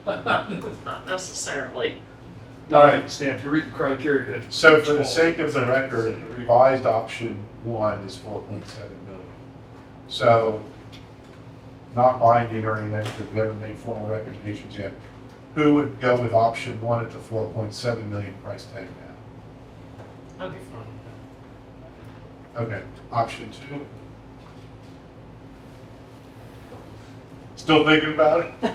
not necessarily. I understand, if you read the criteria. So for the sake of the record, revised option 1 is 4.7 million. So, not binding or anything, because we haven't made formal recommendations yet. Who would go with option 1 at the 4.7 million price tag now? Okay, Okay, option 2? Still thinking about it?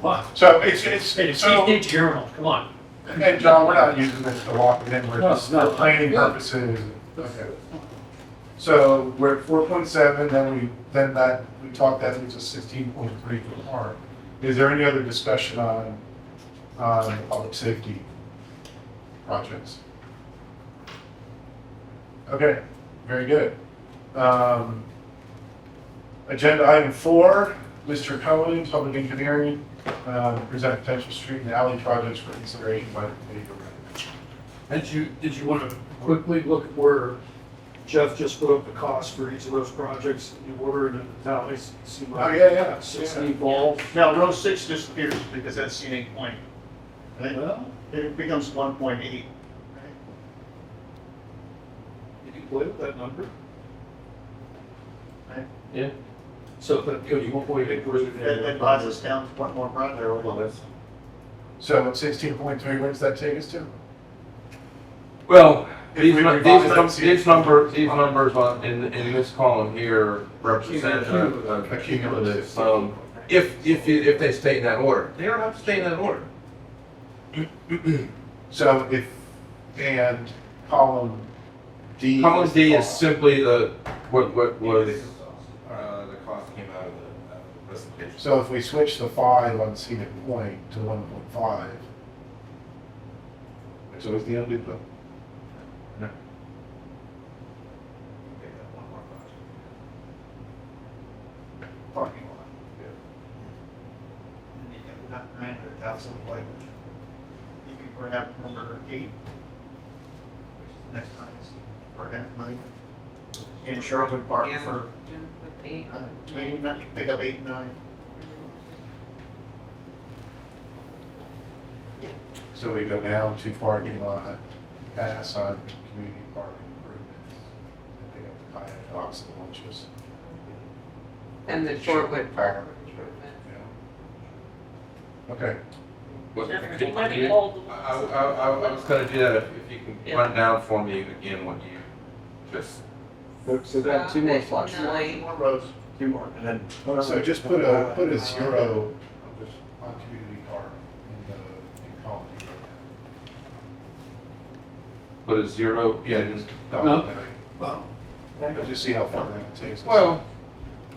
What? So it's Hey, so, Chief Journal, come on. and John, we're not using this to lock it in, we're No, just no. for planning purposes. Okay. So we're at 4.7, then we talked that into 16.3 for the park. Is there any other discussion on public safety projects? Okay, very good. Agenda item 4, Mr. Cohen, Public Engineering, present potential street and alley projects for consideration by the committee. Did you want to quickly look at where Jeff just put up the cost for each of those projects in order and now it's seem Oh, like yeah. 60 balls? Now, row 6 disappears because that's scenic point. Right? Well, It becomes 1.8. did you play with that number? Right? Yeah. So that goes 1.8 That buys us down to one more project. So at 16.3, where does that take us to? Well, If these we nu- revise these that num- to- these numbers in this column here represent a cumulative sum. If they stay in that order, they don't have to stay in that order. So and column D. Column D is simply what was, the cost came out of the presentation. So if we switch the 5 on scenic point to 1.5, so is the only book. No. Parking lot. And you have not 900,000 like, you can grab number 8, which is next time, for $500,000. In Sherwood Park for, maybe not, pick up 8 and 9. So we go down to parking lot, pass on community parking improvements, and pick up the kayak docks and lunches. And the Shorewood Park improvement. Yeah. Okay. What- You might be old. I was gonna do that if you can run down for me again what you just. So that 2 more slots. 9. More rows. 2 more, and then. So just put a 0 on community park in column D. Put a 0, yeah, just. Double Well, that. Just see how far that takes us. Well,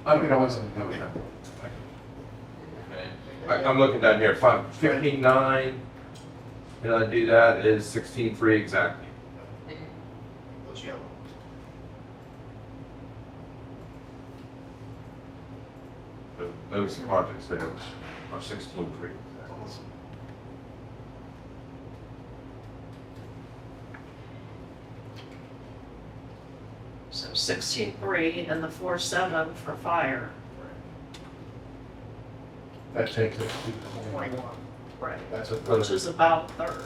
I mean, I wasn't doing that. I'm looking down here, 15.9, and I do that is 16.3 exactly. Those yellow. But those projects there are 16.3. So 16.3 and the 4.7 for fire. That takes it to 21. Right. That's a Which third. is about a third.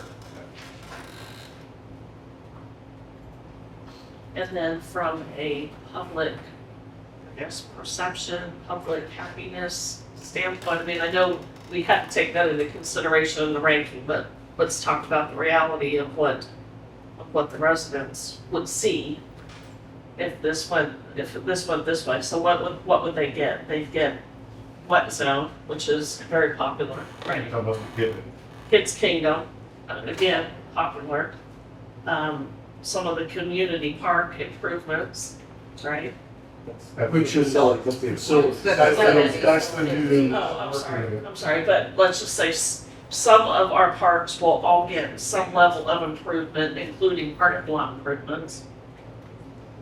And then from a public, I guess, perception, public happiness standpoint, I mean, I know we have to take that into consideration in the ranking, but let's talk about the reality of what the residents would see if this went this way. So what would they get? They'd get Wet Zone, which is very popular, right? How about the given? Kids Kingdom, again, popular. Some of the community park improvements, right? Which is, So, that's the new. Oh, I'm sorry, but let's just say some of our parks will all get some level of improvement, including parking lot improvements.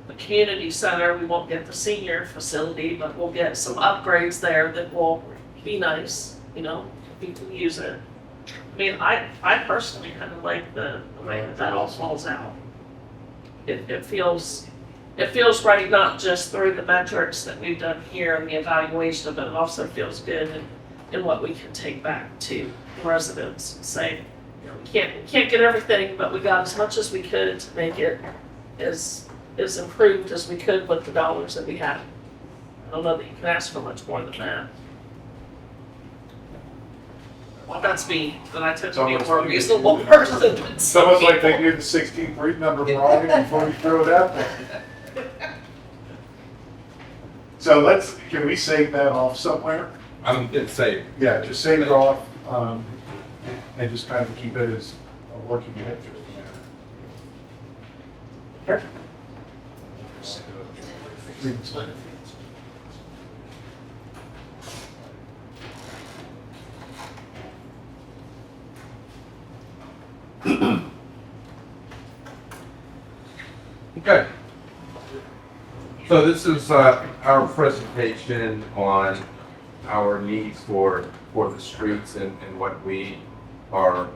The community center, we won't get the senior facility, but we'll get some upgrades there that will be nice, you know, people use it. I mean, I personally kind of like the way that all falls out. It feels right, not just through the metrics that we've done here and the evaluation, but it also feels good in what we can take back to the residents and say, you know, we can't get everything, but we got as much as we could to make it as improved as we could with the dollars that we had. I don't know that you can ask for much more than that. Well, that's me, but I tend to be a more reasonable person than It's almost like they knew the 16.3 number, Brian, before we throw it out there. So can we save that off somewhere? It's safe. Yeah, just save it off, and just kind of keep it as a working metric. Okay. So this is our presentation on our needs for the streets and what we are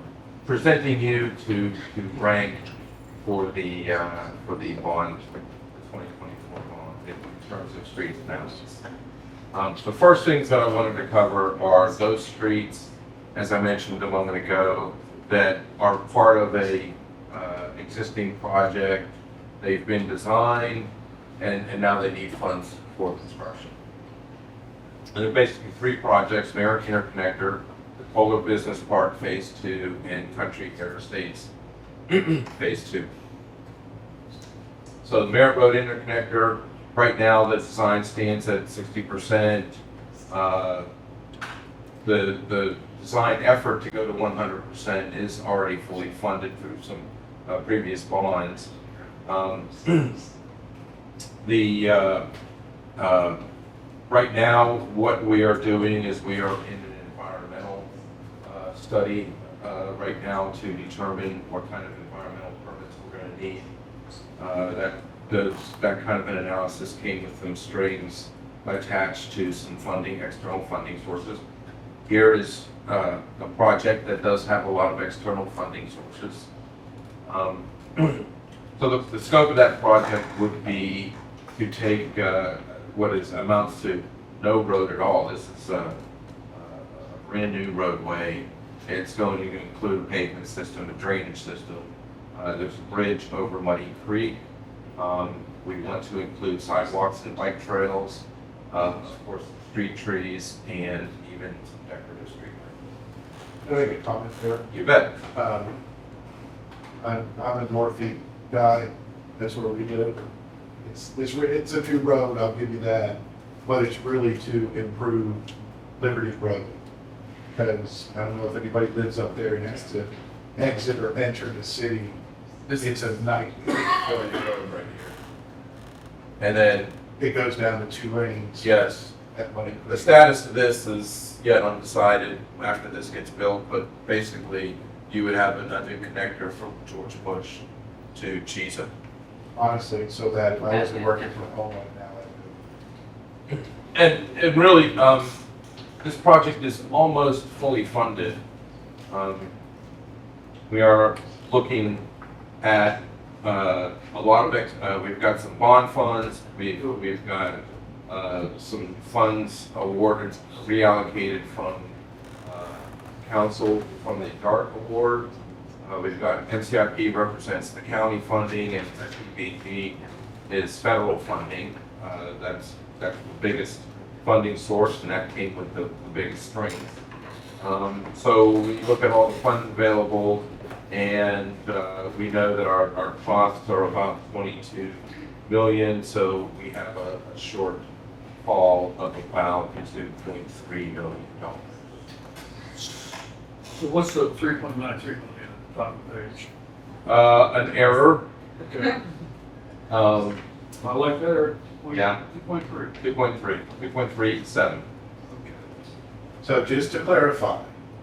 presenting you to rank for the bond, the 2024 bond in terms of streets analysis. The first things that I wanted to cover are those streets, as I mentioned a moment ago, that are part of a existing project. They've been designed and now they need funds for construction. And there are basically three projects: Merrick Interconnector, the Polo Business Park Phase 2, and Country Air Estates Phase 2. So the Merritt Road Interconnector, right now the design stands at 60%. The design effort to go to 100% is already fully funded through some previous bonds. Right now, what we are doing is we are in an environmental study right now to determine what kind of environmental permits we're going to need. That kind of an analysis came with some strings attached to some funding, external funding sources. Here is a project that does have a lot of external funding sources. So the scope of that project would be to take what amounts to no road at all. This is a brand new roadway. It's going to include a pavement system, a drainage system. There's a bridge over Muddy Creek. We want to include sidewalks and bike trails, of course, street trees, and even some decorative street lighting. Can I make a comment there? You bet. I'm a Northie guy, that's where we live. It's a new road, I'll give you that, but it's really to improve Liberty Road. Because I don't know if anybody lives up there and has to exit or enter the city. It's a nightmare. Right here. And then, It goes down to 2 lanes. yes, At Muddy the Creek. status of this is yet undecided after this gets built, but basically you would have a new connector from George Bush to Cheesa. Honestly, so that if I wasn't working from home right now, I And really, this project is almost fully funded. We are looking at a lot of, we've got some bond funds, we've got some funds awarded, reallocated from council from the DART award. We've got NCIP represents the county funding, and SPBG is federal funding. That's the biggest funding source, and that came with the biggest strength. So we look at all the funds available, and we know that our costs are about 22 million, so we have a shortfall of about $2.3 million. So what's the 3.93 million at the top of the page? An error. Okay. I like that, or? Yeah. 2.3. 2.37. So just to clarify,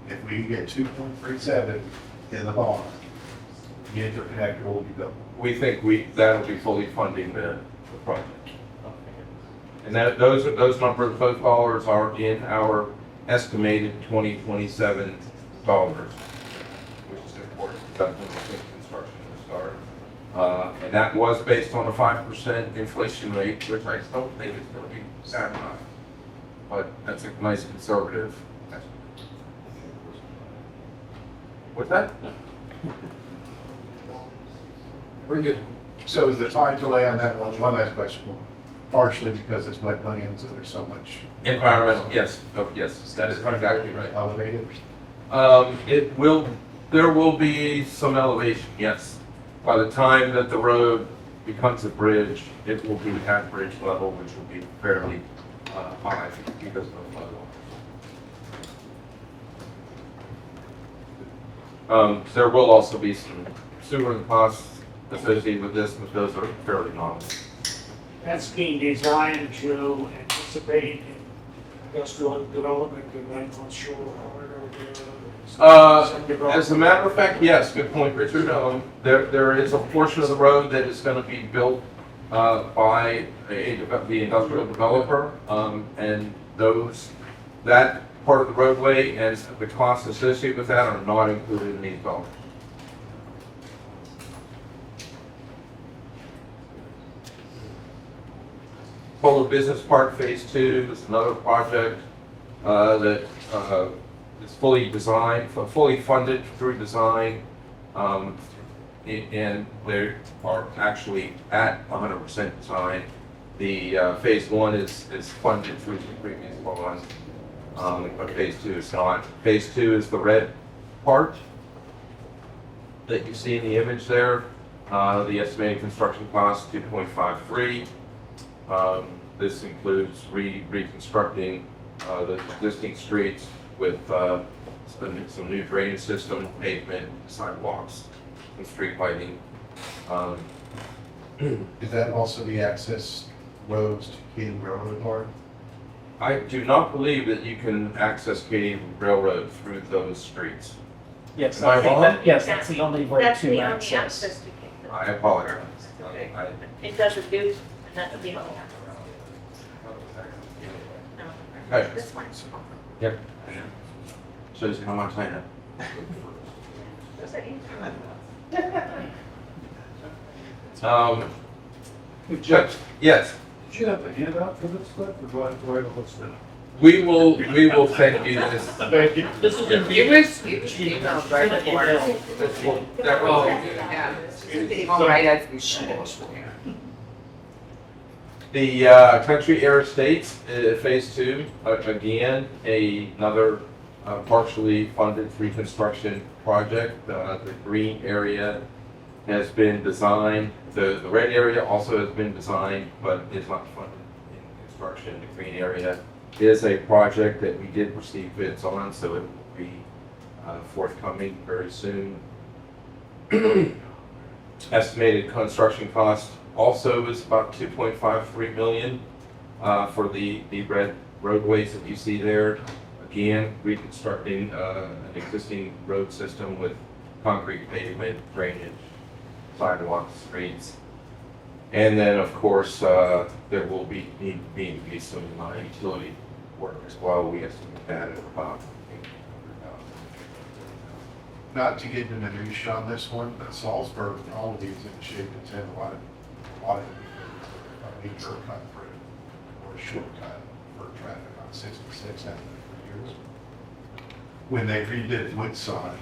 if we get 2.37 in the bond, the interconnector will be built. We think that'll be fully funding the project. And those numbers, those dollars are in our estimated 2027 dollars, which is important. That's when we think construction will start. And that was based on a 5% inflation rate, which I don't think is going to be sad enough. But that's a nice conservative estimate. What's that? Very good. So is the time delay on that one last question, partially because it's wetlands, so there's so much Environmental, yes, oh, yes, that is exactly right. elevated? There will be some elevation, yes. By the time that the road becomes a bridge, it will be at bridge level, which will be fairly high because of the flood. There will also be some sewer costs associated with this, but those are fairly nominal. That's being designed to anticipate industrial development and then on shore. As a matter of fact, yes, good point, Richard. There is a portion of the road that is going to be built by the industrial developer, and that part of the roadway and the costs associated with that are not included in these dollars. Polo Business Park Phase 2 is another project that is fully designed, fully funded through design, and they are actually at 100% design. The Phase 1 is funded through the previous bond, but Phase 2 is not. Phase 2 is the red part that you see in the image there. The estimated construction cost, 2.53. This includes reconstructing the existing streets with some new drainage system, pavement, sidewalks, and street lighting. Is that also the access roads to Keene Railroad Park? I do not believe that you can access Katy Railroad through those streets. Yes, Am I wrong? yes, that's the only way That's the to only access. access to get I apologize. Okay. I- It doesn't do, and that would be all. No. Okay. This one. Yep. Shows you how much I know. Does that answer? Yes, Did you have a handout for this stuff, or do I have to write a list down? we will send you this. Thank you. This is in You was emailed right before. That will- Yeah. Email right as we should. The Country Air Estates, Phase 2, again, another partially funded reconstruction project. The green area has been designed, the red area also has been designed, but is not funded in construction. The green area is a project that we did receive bids on, so it will be forthcoming very soon. Estimated construction cost also is about 2.53 million for the red roadways that you see there. Again, reconstructing an existing road system with concrete pavement, drainage, sidewalks, streets. And then, of course, there will need to be some utility work as well. We estimate that at about $800,000. Not to get into the minutia on this one, but Salzburg, all of these in shape and ten, a lot of major cut through or a shortcut for traffic on 66 after for years. When they redid Woodside,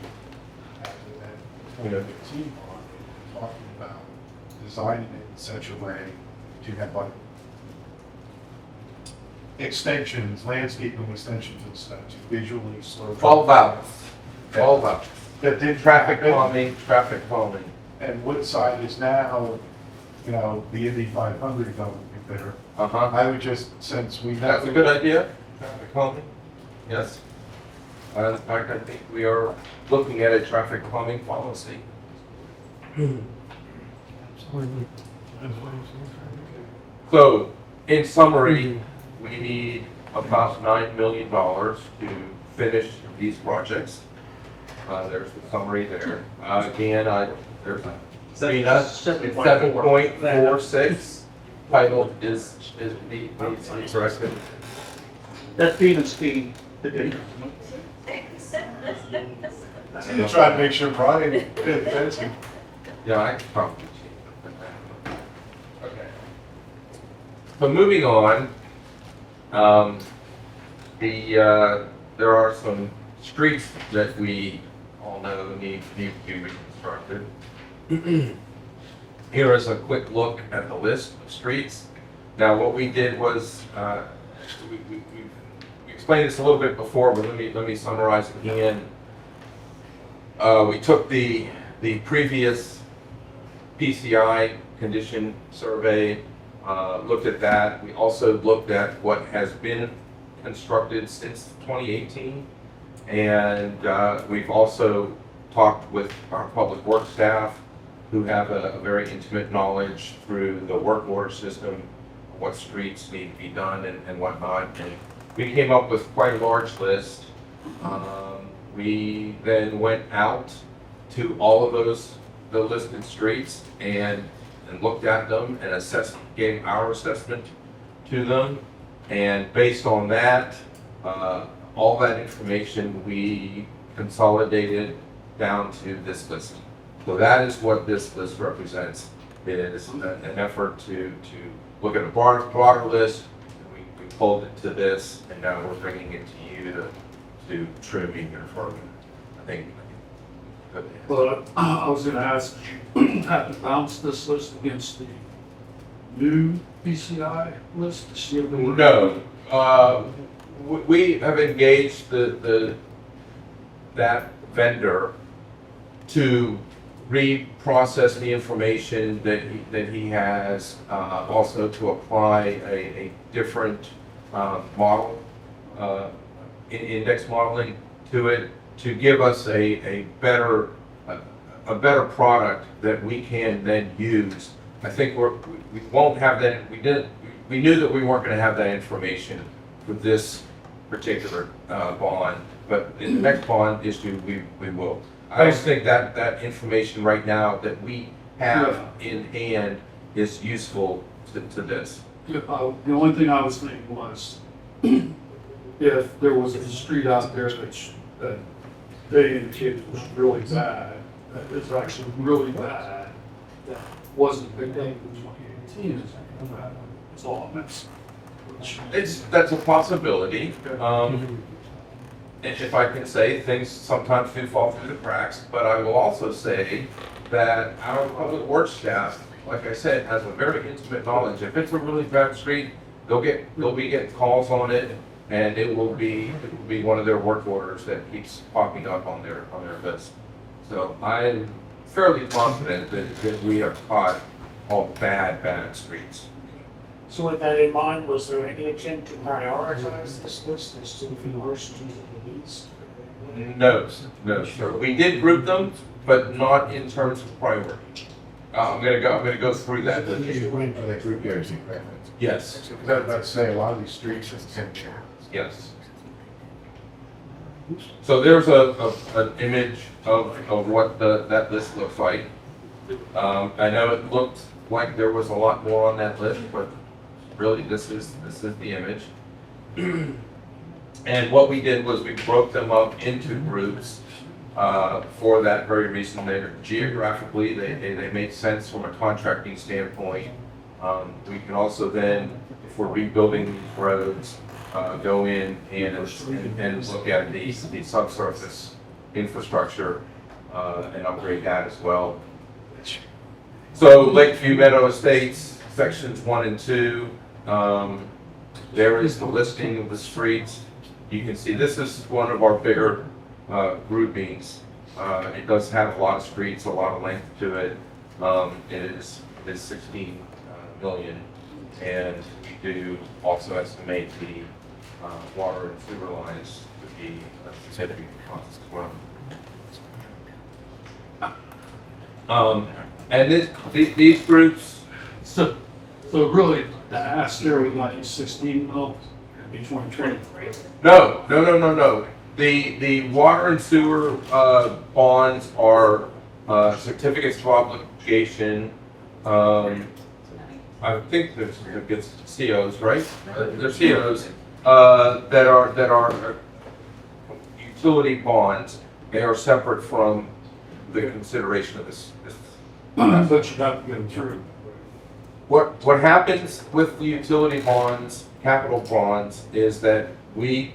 after that 2015 part, they were talking about designing it in such a way to have like extensions, landscaping extensions and stuff to visually slow. All about That did traffic calming. And Woodside is now, you know, the Indy 500 going there. Uh-huh. I would just, since we. That's a good idea, traffic calming, yes. In fact, I think we are looking at a traffic calming policy. So, in summary, we need about $9 million to finish these projects. There's the summary there. Again, there's a, it's 7.46. Title is needs to be corrected. That's being speed. I'm trying to make sure Brian paid attention. Yeah, I can probably change it. Okay. So moving on, there are some streets that we all know need to be reconstructed. Here is a quick look at the list of streets. Now, what we did was, we explained this a little bit before, but let me summarize again. We took the previous PCI condition survey, looked at that. We also looked at what has been constructed since 2018. And we've also talked with our public works staff who have a very intimate knowledge through the work order system, what streets need to be done and whatnot. And we came up with quite a large list. We then went out to all of the listed streets and looked at them and gave our assessment to them. And based on that, all that information we consolidated down to this list. So that is what this list represents. It is an effort to look at a broader list. We pulled it to this, and now we're bringing it to you to trimming your program. I think. But I was gonna ask, have to balance this list against the new PCI list to see if there were. No, we have engaged that vendor to reprocess the information that he has, also to apply a different model, index modeling to it, to give us a better product that we can then use. I think we won't have that. We knew that we weren't going to have that information for this particular bond, but in the next bond issue, we will. I just think that information right now that we have in hand is useful to this. The only thing I was thinking was, if there was a street out there that they indicated was really bad, that is actually really bad, that wasn't picked up in 2018, it's all a mess. That's a possibility. If I can say, things sometimes do fall through the cracks, but I will also say that our public works staff, like I said, has a very intimate knowledge. If it's a really bad street, they'll be getting calls on it, and it will be one of their work orders that keeps popping up on their list. So I'm fairly confident that we have caught all bad streets. So with that in mind, was there any attempt to prioritize this list as to the worst to the least? No, sir. We did group them, but not in terms of priority. I'm gonna go through that. You're waiting for that group here, right? Yes, I was about to say, a lot of these streets are tempting. yes. So there's an image of what that list looks like. I know it looked like there was a lot more on that list, but really this is the image. And what we did was we broke them up into groups for that very reason. They're geographically, they make sense from a contracting standpoint. We can also then, if we're rebuilding these roads, go in and look at the subsurface infrastructure and upgrade that as well. So Lakeview Meadow Estates, sections 1 and 2, there is the listing of the streets. You can see this is one of our bigger groupings. It does have a lot of streets, a lot of length to it. It is 16 million, and we do also estimate the water and sewer lines to be a significant cost as well. And these groups. So really, the ask there would like 16 mil between 23. No. The water and sewer bonds are certificates of obligation. I think there's COs, right? They're COs that are utility bonds. They are separate from the consideration of this. But you have to get them through. What happens with the utility bonds, capital bonds, is that we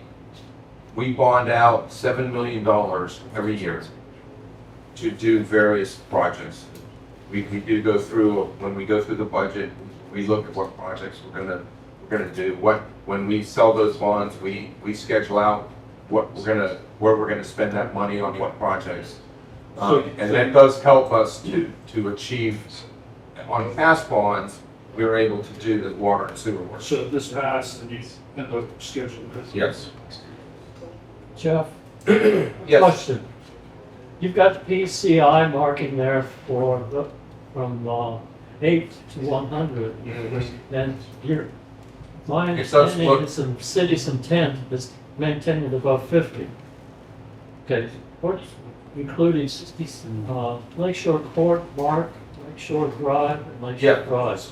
bond out $7 million every year to do various projects. We do go through, when we go through the budget, we look at what projects we're gonna do. When we sell those bonds, we schedule out where we're gonna spend that money on what projects. And that does help us to achieve, on past bonds, we were able to do the water and sewer work. So if this passed, then you end up scheduling this. Yes. Jeff, Yes. question. You've got the PCI marking there for from 8 to 100. And my It does understanding look- is some cities intent is maintain it above 50. Okay, what's including Lakeshore Court, Mark, Lakeshore Drive, and Lakeshore Yeah. Drive.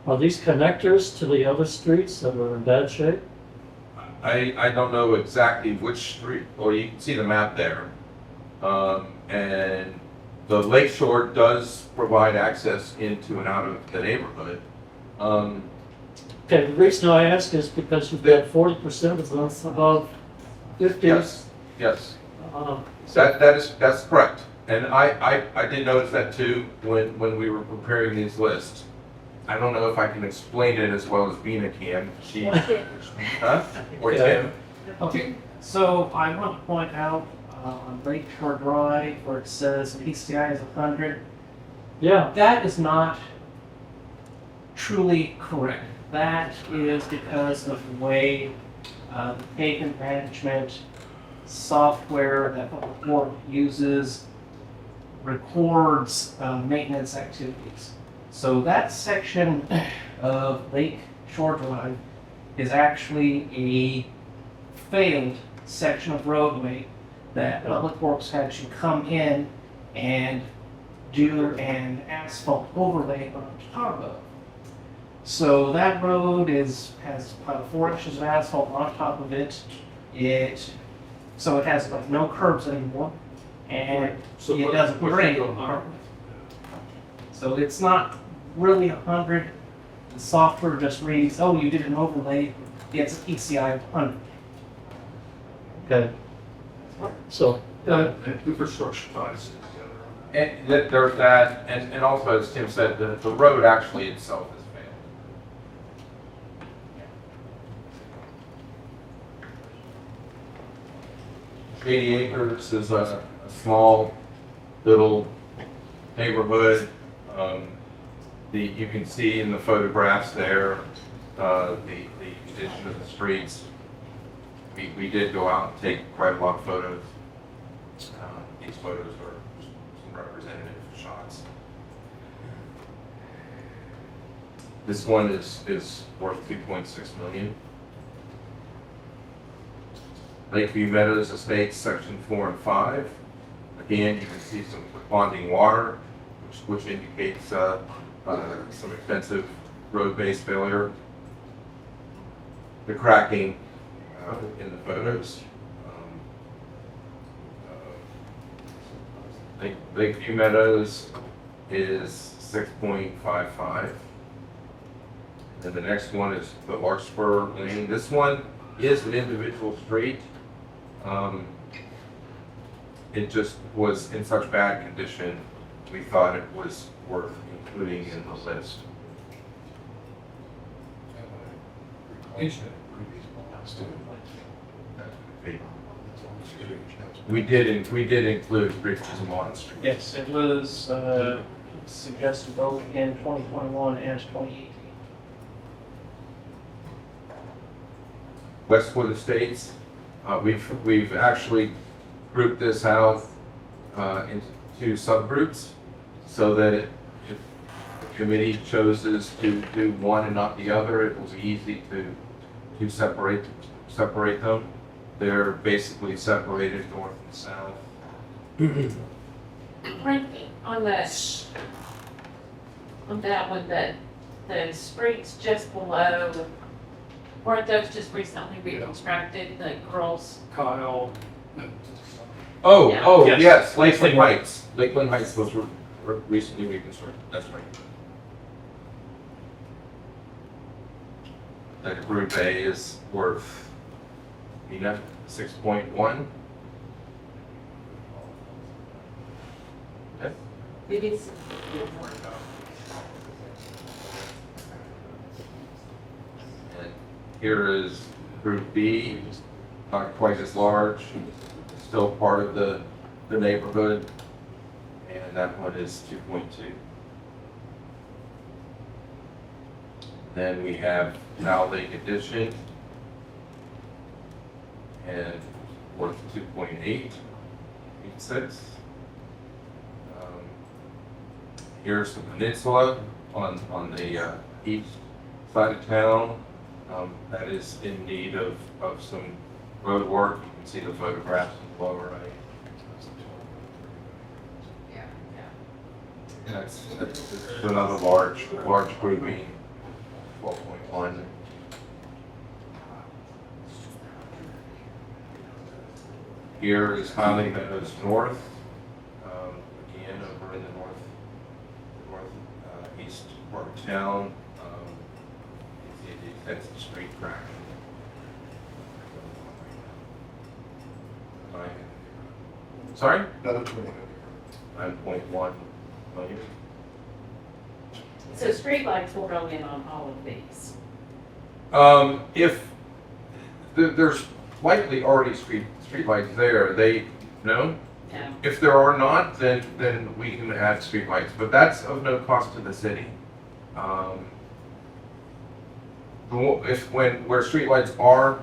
Are these connectors to the other streets that are in bad shape? I don't know exactly which street, or you can see the map there. And the Lakeshore does provide access into and out of the neighborhood. Okay, the reason I ask is because you've got 40% of them above 50. Yes. So That's correct. And I did notice that too when we were preparing these lists. I don't know if I can explain it as well as Bina can. Huh? Or Tim. Okay, so I want to point out on Lakeshore Drive where it says PCI is 100. Yeah. That is not truly correct. That is because of the way the pavement management software that Public Works uses records maintenance activities. So that section of Lake Shore Drive is actually a failed section of roadway that Public Works had to come in and do an asphalt overlay on top of. So that road has about 4 inches of asphalt on top of it. So it has like no curbs anymore, and So it what- doesn't what's grade. it on? So it's not really 100. The software just reads, oh, you did an overlay. It's a PCI of 100. Okay. So, Infrastructure ties it together. And there's that, and also as Tim said, the road actually itself has failed. 80 acres is a small little neighborhood. You can see in the photographs there the condition of the streets. We did go out and take quite a lot of photos. These photos are some representative shots. This one is worth 2.6 million. Lakeview Meadows Estates, section 4 and 5. Again, you can see some bonding water, which indicates some extensive road base failure. The cracking, in the photos. Lakeview Meadows is 6.55. And the next one is the Larkspur Lane. This one is an individual street. It just was in such bad condition, we thought it was worth including in the list. We did include Bridges on Street. Yes, it was, suggested both in 2021 and 2018. Westwood Estates, we've actually grouped this out into subgroups so that if the committee chooses to do one and not the other, it will be easy to separate them. They're basically separated north and south. Right on that one, the streets just below, weren't those just recently reconstructed, the girls? Kyle. Oh, Yeah. oh, Yes. yes, Lakeland Heights. Lakeland Heights was recently reconstructed, that's right. That Group A is worth, 6.1. Okay. It is. And here is Group B, not quite as large, still part of the neighborhood, and that one is 2.2. Then we have Now Lake Addition, and worth 2.86. Here's the peninsula on the east side of town. That is in need of some road work. You can see the photographs in the lower right. That's another large grouping, 12.1. Here is Highland Meadows North, again over in the northeast part of town. That's the street crack. Sorry? 9.1 million. So streetlights will go in on all of these. If there's likely already streetlights there, no. Yeah. If there are not, then we can add streetlights, but that's of no cost to the city. Where streetlights are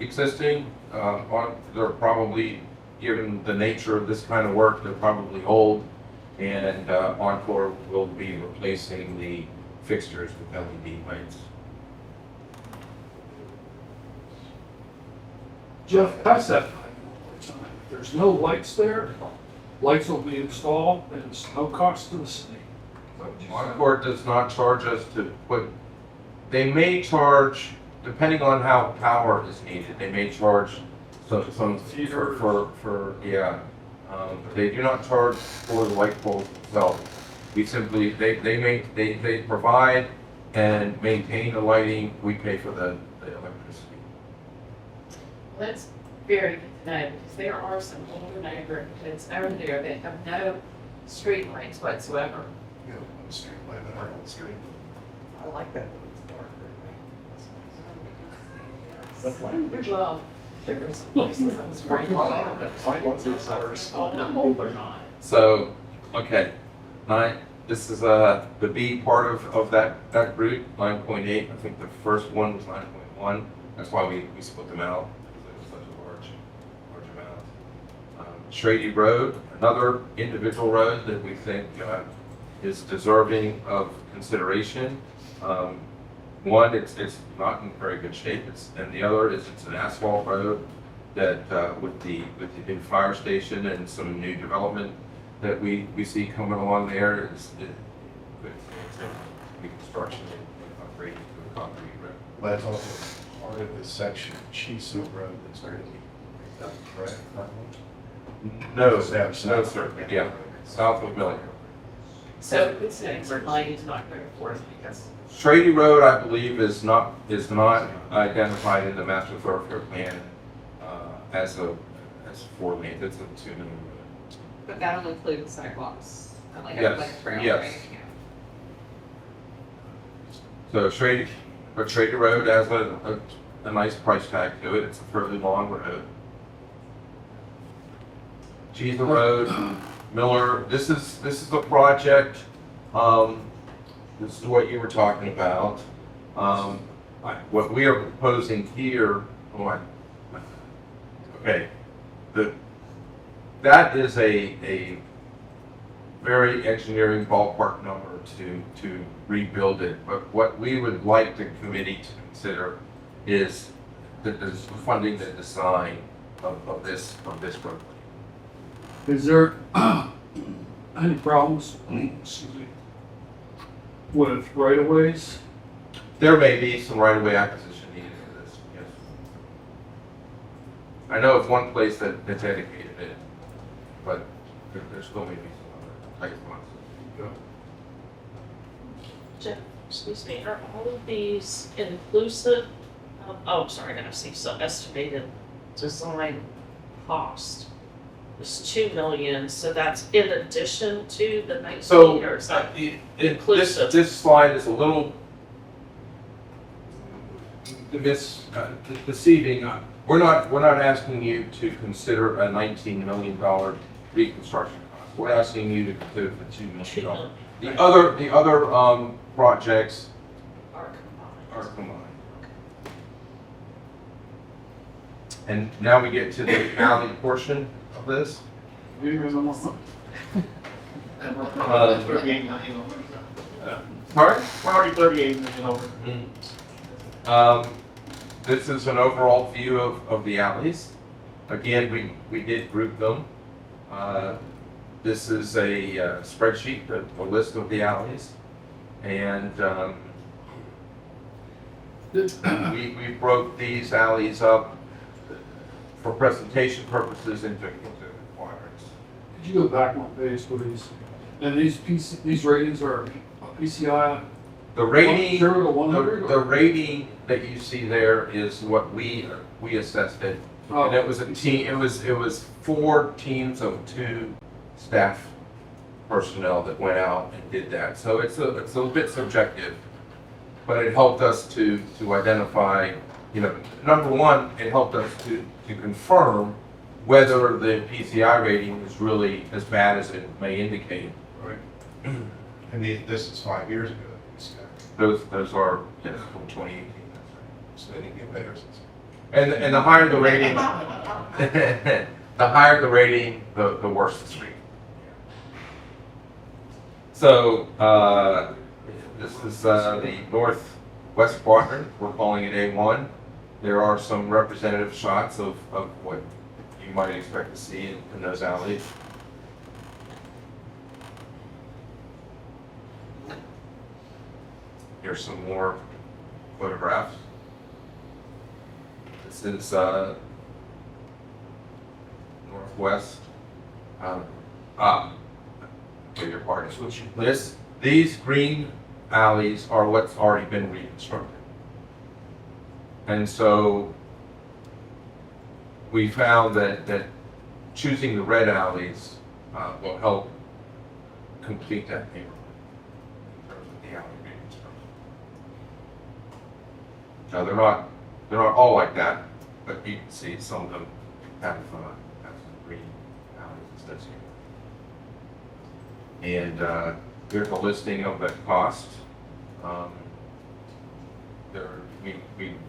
existing, they're probably, given the nature of this kind of work, they're probably old, and Encore will be replacing the fixtures with LED lights. Jeff, pass that. There's no lights there. Lights will be installed and it's no cost to the city. Encore does not charge us to put, they may charge, depending on how power is needed, they may charge some for but they do not charge for the light poles themselves. We simply, they provide and maintain the lighting, we pay for the electricity. That's very good to know, because there are some older neighborhoods over there that have no street lights whatsoever. You know, street light, but on the street. I like that. Well, there were some places that was very loud. Oh, no, they're not. So, okay, this is the B part of that group, 9.8. I think the first one was 9.1. That's why we split them out, because it was such a large amount. Shady Road, another individual road that we think is deserving of consideration. One, it's not in very good shape, and the other is it's an asphalt road that with the new fire station and some new development that we see coming along there is reconstruction and upgrading to a concrete road. That's awesome. part of this section, Chiso Road, that's going to be done, correct? No, Just no, have south. sir, yeah, south of Milligan. So it's saying for money is not going for us because Strady Road, I believe, is not identified in the master thoroughfare plan as 4 lanes. It's a 2-lane road. but that'll include sidewalks, like Yes, like trail, yes. right? Yeah. So Strady Road has a nice price tag to it. It's a fairly long road. Cheever Road, Miller. This is a project. This is what you were talking about. What we are proposing here. Okay, that is a very engineering ballpark number to rebuild it. But what we would like the committee to consider is funding the design of this roadway. Is there any problems, excuse me, with right-of-ways? There may be some right-of-way acquisition needed for this, yes. I know of one place that dedicated it, but there's still maybe some other type ones. Jeff, excuse me, are all of these inclusive? Oh, sorry, I see, so estimated design cost is 2 million, so that's in addition to the 19, So or is that this slide is a little deceiving. We're not asking you to consider a $19 million reconstruction cost. We're asking you to consider the $2 million. The other projects are combined. And now we get to the alley portion of this. Sorry? We're already 38 million over. This is an overall view of the alleys. Again, we did group them. This is a spreadsheet, a list of the alleys. And we broke these alleys up for presentation purposes into quadrants. Could you go back one page, please? And these ratings are PCI The rating, 0 to 100? the rating that you see there is what we assessed it. And it was a team, it was 4 teams of 2 staff personnel that went out and did that. So it's a bit subjective, but it helped us to identify, number one, it helped us to confirm whether the PCI rating is really as bad as it may indicate. Right. And this is 5 years ago. Those are, yes, from 2018. So they didn't get better since. And the higher the rating, the higher the rating, the worse the rating. So this is the northwest quadrant. We're calling it A1. There are some representative shots of what you might expect to see in those alleys. Here's some more photographs. This is northwest. Beg your pardon. These green alleys are what's already been reconstructed. And so we found that choosing the red alleys will help complete that neighborhood in terms of the alley reconstruction. Now they're not all like that, but you can see some of them have some green alleys associated. And here's a listing of the cost.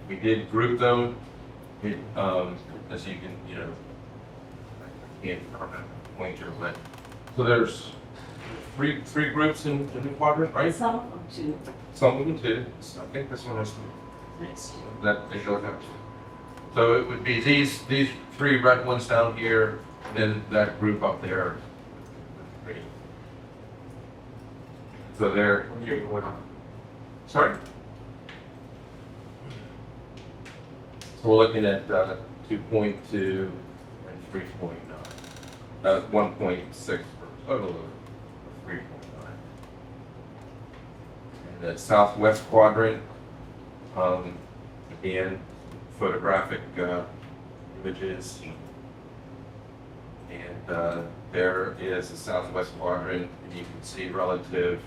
We did group them. As you can, I can't point you, but so there's three groups in the quadrant, right? Some of them too. Some of them too. I think this one is that they don't have. So it would be these 3 red ones down here, and then that group up there. So there. Sorry. So we're looking at 2.2 and 3.9. 1.6 for a total of 3.9. And the southwest quadrant, again, photographic images. And there is the southwest quadrant, and you can see relative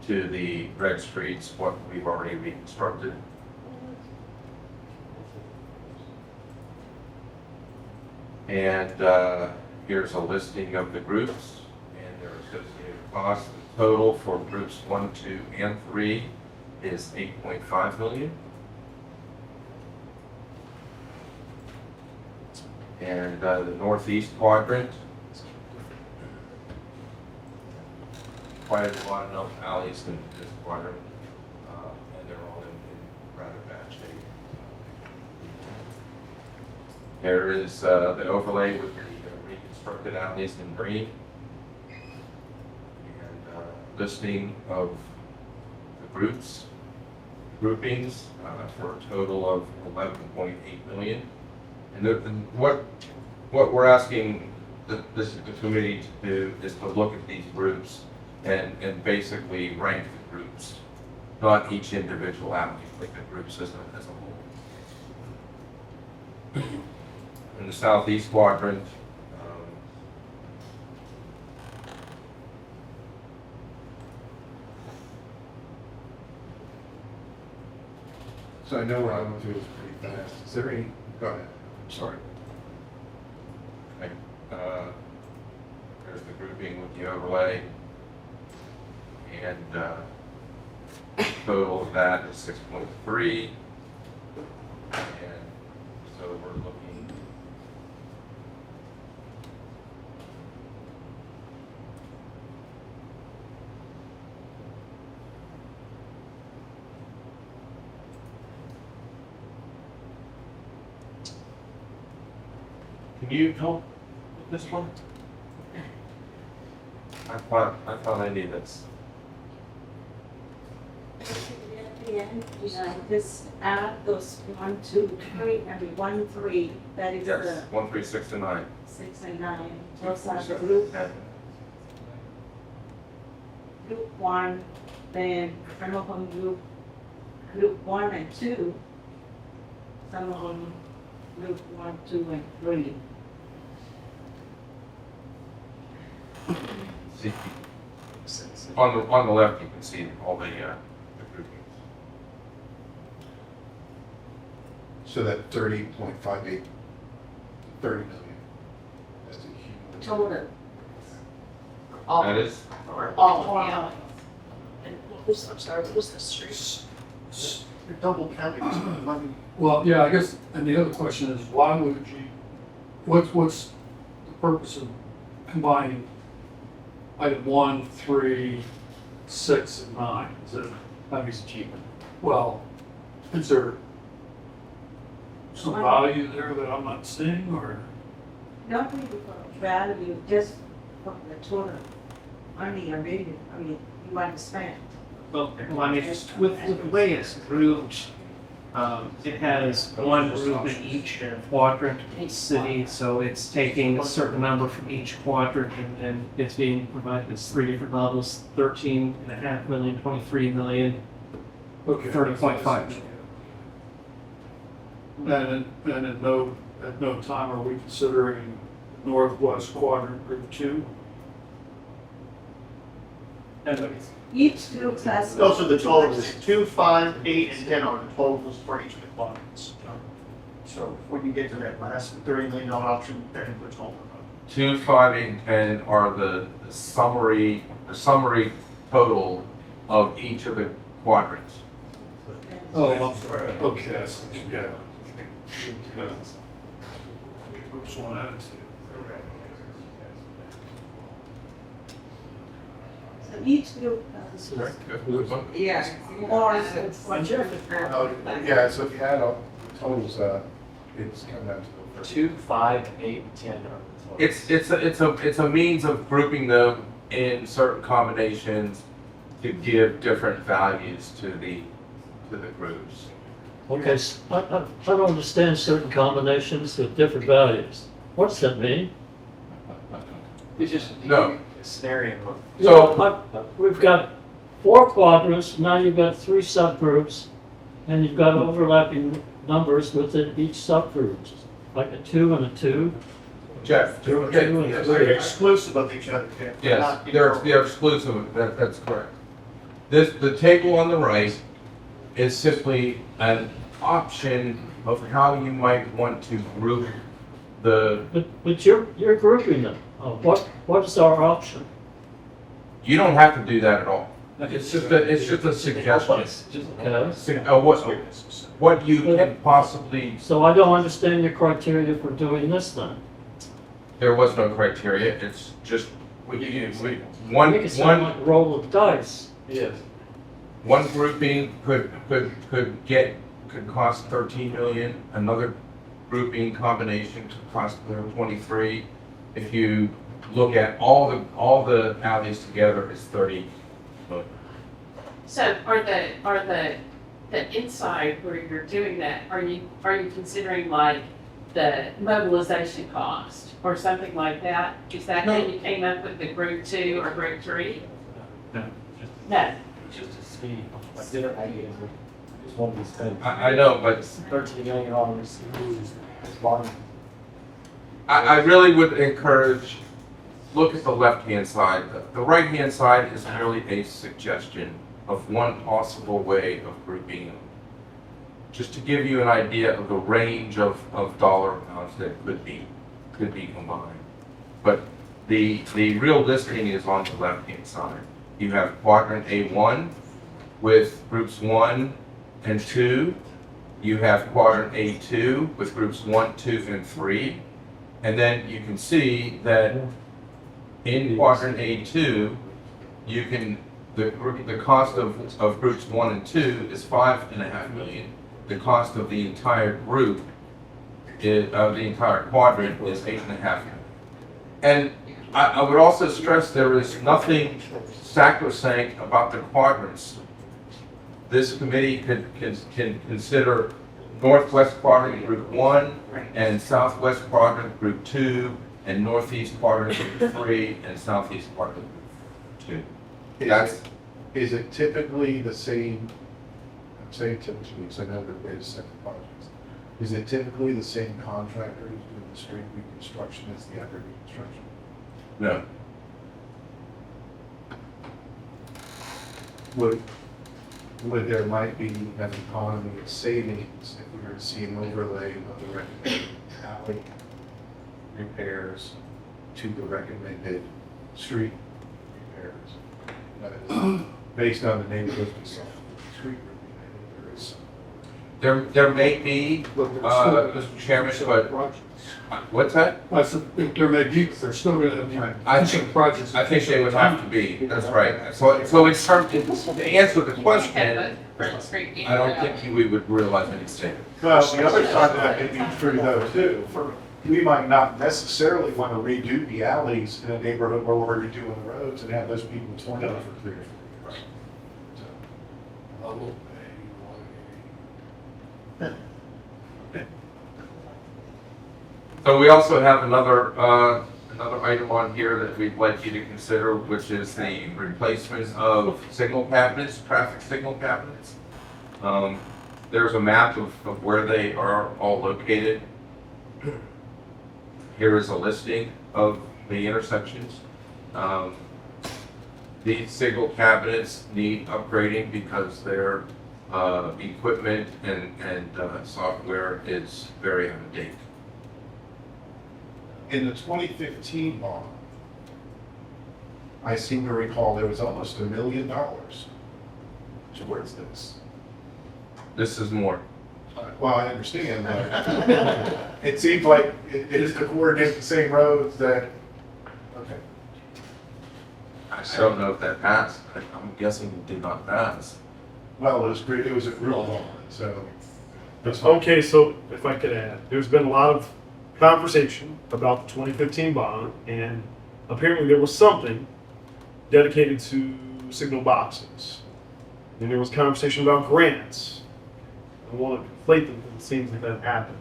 to the red streets what we've already reconstructed. And here's a listing of the groups and their associated costs. The total for groups 1, 2, and 3 is $8.5 million. And the northeast quadrant, quite a lot of alleys in this quadrant, and they're all in rather bad shape. There is the overlay with the reconstructed alleys in green, and listing of the groupings for a total of 11.8 million. And what we're asking the committee to do is to look at these groups and basically rank the groups, not each individual alley, but the groups as a whole. In the southeast quadrant, So I know what I'm going through is pretty fast. Is there any, go ahead. Sorry. okay, there's the grouping with the overlay, and total of that is 6.3, and so we're looking. Can you help with this one? I thought I knew this. At the end, just add those 1, 2, 3, and 1, 3, that is Yes, the 1, 3, 6 to 9. 6 and 9. Those are the group, group 1, then some of them group 1 and 2, some of them group 1, 2, and 3. See, on the left, you can see all the groupings. So that 30.58, 30 million. That's a huge. Total. That is, All, and what was, I'm sorry, what was the street? You're double counting money. Well, yeah, I guess, and the other question is, why would you, what's the purpose of combining item 1, 3, 6, and 9? Is it, That makes it cheaper. well, is there some value there that I'm not seeing, or? Not really for value, just for the total money already, you want to spend. Well, I mean, just with the way it's grouped, it has one group in each quadrant in the city, so it's taking a certain number from each quadrant, and then it's being provided as 3 different levels: 13.5 million, 23 million, Okay. 30.5 million. And at no time are we considering Northwest Quadrant Group 2? Each group has. Those are the totals, 2, 5, 8, and 10 are the totals for each of the quadrants. So when you get to that last $30 million option, that includes all of them. 2, 5, 8, and 10 are the summary total of each of the quadrants. Oh, I'm sorry. Okay, yeah. Groups 1 and 2. So each group has. Yeah. More. Yeah, so if you add up the totals, it's coming down to 2, 5, 8, and 10 are the totals. It's a means of grouping them in certain combinations to give different values to the groups. Okay, I don't understand certain combinations with different values. What does that mean? It's just No. a scenario. We've got 4 quadrants, now you've got 3 subgroups, and you've got overlapping numbers within each subgroup, like a 2 and a 2. Jeff, Two okay, and yes. They're three. exclusive of each other. Yes, Not they're exclusive, that's correct. The table on the right is simply an option of how you might want to group the, But you're grouping them. What is our option? you don't have to do that at all. It's just a suggestion. Okay. What you can possibly, So I don't understand your criteria for doing this then. there was no criteria, it's just, one, I think it sounds like a roll of dice. Yes. one grouping could cost 13 million, another grouping combination could cost 23. If you look at all the alleys together, it's 30 million. So are the inside where you're doing that, are you considering like the mobilization cost or something like that? Is that how you came up with the group 2 or group 3? No. No. Just to see what their ideas are. Just one of these things. I know, but $13 million. It's bottom. I really would encourage, look at the left-hand side. The right-hand side is merely a suggestion of one possible way of grouping them. Just to give you an idea of the range of dollar amounts that could be combined. But the real listing is on the left-hand side. You have quadrant A1 with groups 1 and 2. You have quadrant A2 with groups 1, 2, and 3. And then you can see that in quadrant A2, you can, the cost of groups 1 and 2 is $5.5 million. The cost of the entire group, of the entire quadrant, is $8.5 million. And I would also stress there is nothing sacrosanct about the quadrants. This committee can consider northwest quadrant group 1 and southwest quadrant group 2 and northeast quadrant group 3 and southeast quadrant group 2. Is it typically the same, I'm saying typically because I know that there's separate projects. Is it typically the same contractor who's doing the street reconstruction as the other reconstruction? No. Would there might be an economy of savings if we were to see an overlay of the recommended alley repairs to the recommended street repairs? Based on the neighborhood we saw, street repairs, there is some. There may be, Mr. Chairman, but what's that? I said, if there may be, they're still gonna have. I think they would have to be, that's right. So in terms, to answer the question, I don't think we would realize any savings. Well, the other side of that may be true though too. We might not necessarily want to redo the alleys in a neighborhood where we're redoing the roads and have those people torn up for 3 or 4 years. So we also have another item on here that we'd like you to consider, which is the replacement of signal cabinets, traffic signal cabinets. There's a map of where they are all located. Here is a listing of the intersections. These signal cabinets need upgrading because their equipment and software is very out of date. In the 2015 bond, I seem to recall there was almost $1 million towards this. This is more. Well, I understand, but it seems like it is to coordinate the same roads that, okay. I don't know if that passed. I'm guessing it did not pass. Well, it was a group bond, so. Okay, so if I could add, there's been a lot of conversation about the 2015 bond, and apparently there was something dedicated to signal boxes. And there was conversation about grants. I want to conflate them, because it seems like that happened.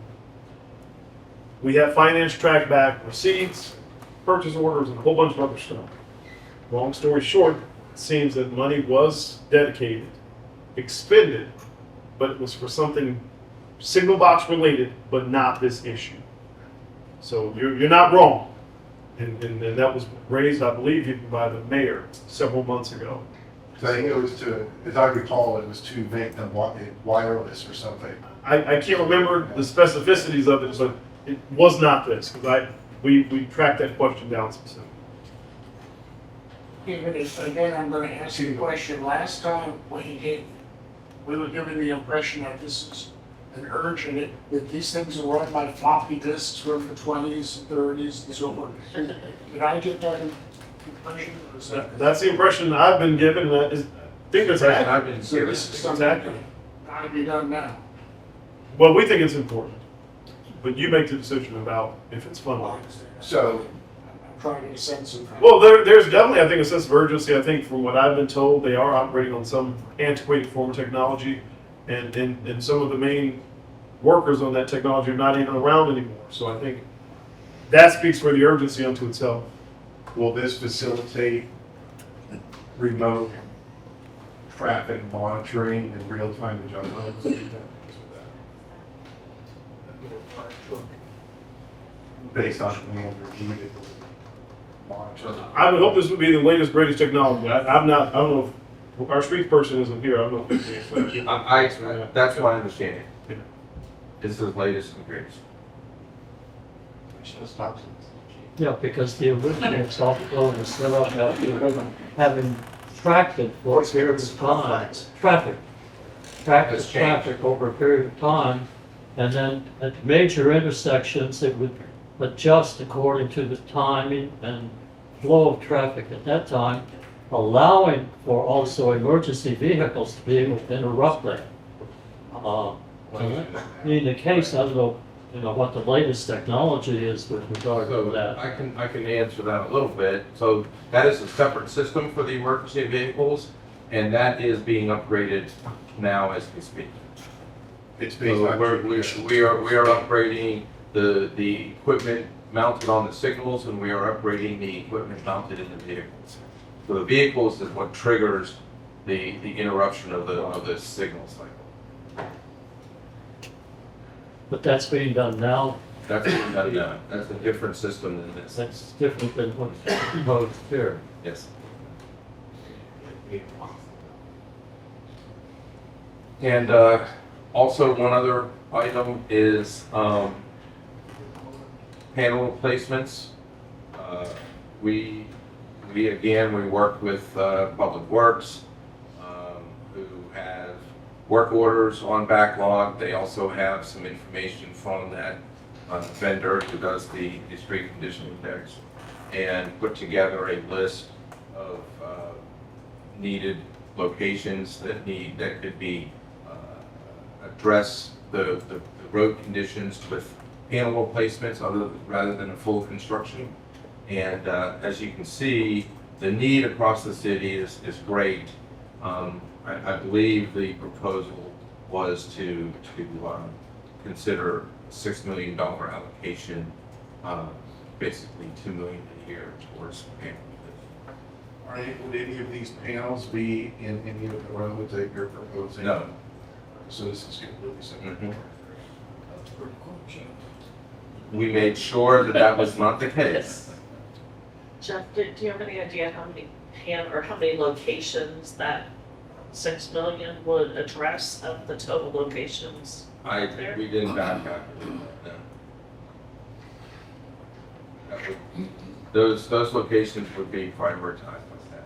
We have finance track back receipts, purchase orders, and a whole bunch of other stuff. Long story short, it seems that money was dedicated, expended, but it was for something signal box related, but not this issue. So you're not wrong. And that was raised, I believe, even by the mayor several months ago. So I think it was to, as I recall, it was to make them wireless or something. I can't remember the specificities of it, but it was not this, because we tracked that question down specifically. Again, I'm gonna ask you a question. Last time when he came, we were given the impression that this is an urgent, that these things are run by floppy disks, were for 20s and 30s and so forth. Did I get that impression? Or is that? That's the impression I've been given, and I think that's Impression accurate. I've been So given. this is something that gotta be done now. Well, we think it's important, but you make the decision about if it's funded. So, I'm trying to get a sense of. Well, there's definitely, I think, a sense of urgency. I think from what I've been told, they are operating on some antiquated form of technology, and some of the main workers on that technology are not even around anymore. So I think that speaks for the urgency unto itself. will this facilitate remote traffic monitoring and real-time adjustments? Based on command review, it will monitor. I would hope this would be the latest, greatest technology. I don't know if our street person isn't here. I don't know if That's my understanding. This is the latest and greatest. Yeah, because the original software was set up after having tracked it for a period of time. Traffic. Tracked the That's changed. traffic over a period of time. And then at major intersections, it would adjust according to the timing and flow of traffic at that time, allowing for also emergency vehicles to be able to interrupt that. In the case, I don't know, what the latest technology is with regard to So that. I can answer that a little bit. So that is a separate system for the emergency vehicles, and that is being upgraded now as we speak. It's based So on. we are upgrading the equipment mounted on the signals, and we are upgrading the equipment mounted in the vehicles. So the vehicles is what triggers the interruption of the signal cycle. But that's being done now. That's a different system than this. That's different than what's proposed here. Yes. And also one other item is panel replacements. We work with Public Works, who have work orders on backlog. They also have some information from that vendor who does the street condition index, and put together a list of needed locations that could be address the road conditions with panel replacements rather than a full construction. And as you can see, the need across the city is great. I believe the proposal was to consider $6 million allocation, basically $2 million a year towards panel. Would any of these panels be in any of the roads that you're proposing? No. So this is completely separate. Mhm. We made sure that was not the case. Jeff, do you have any idea how many locations that 6 million would address of the total locations? We didn't back calculate that, no. Those locations would be prioritized by staff.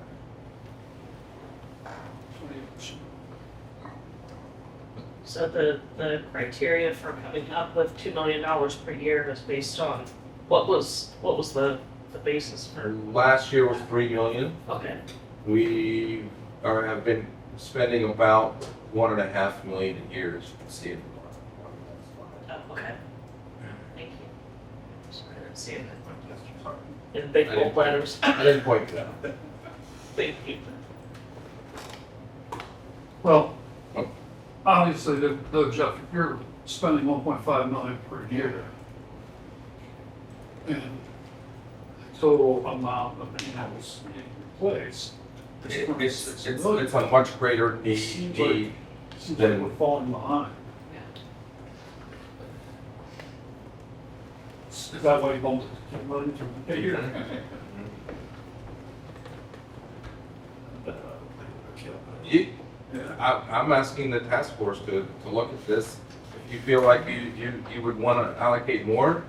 So the criteria for coming up with $2 million per year is based on, what was the basis for? Last year was $3 million. Okay, We have been spending about $1.5 million a year, as you can see. oh, okay. Thank you. Sorry, I didn't see it. In big bold letters. I didn't point it out. Thank you. Well, Obviously, though, Jeff, if you're spending 1.5 million per year, and the total amount of animals in place, It's a much greater need seems like we're falling behind. Is that why you bumped it to 10 million from the year? I'm asking the task force to look at this. If you feel like you would want to allocate more,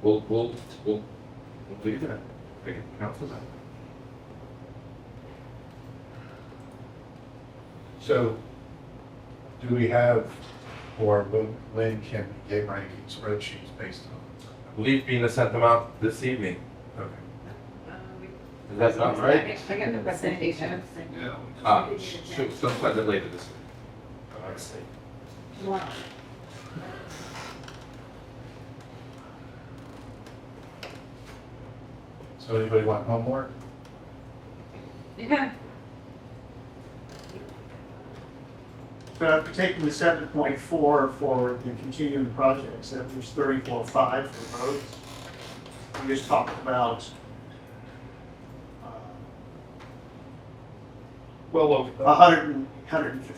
we'll do that. We can counsel that. So, do we have, or when can we get ranking spreadsheets based on? I believe Bina sent them out this evening. Okay. Is that not right? I got the presentation. Yeah. She'll send it later this week. Wow. So anybody want homework? Yeah. So after taking the 7.4 for the continuing projects, that was 34.5 for roads. We just talked about Well over. 150.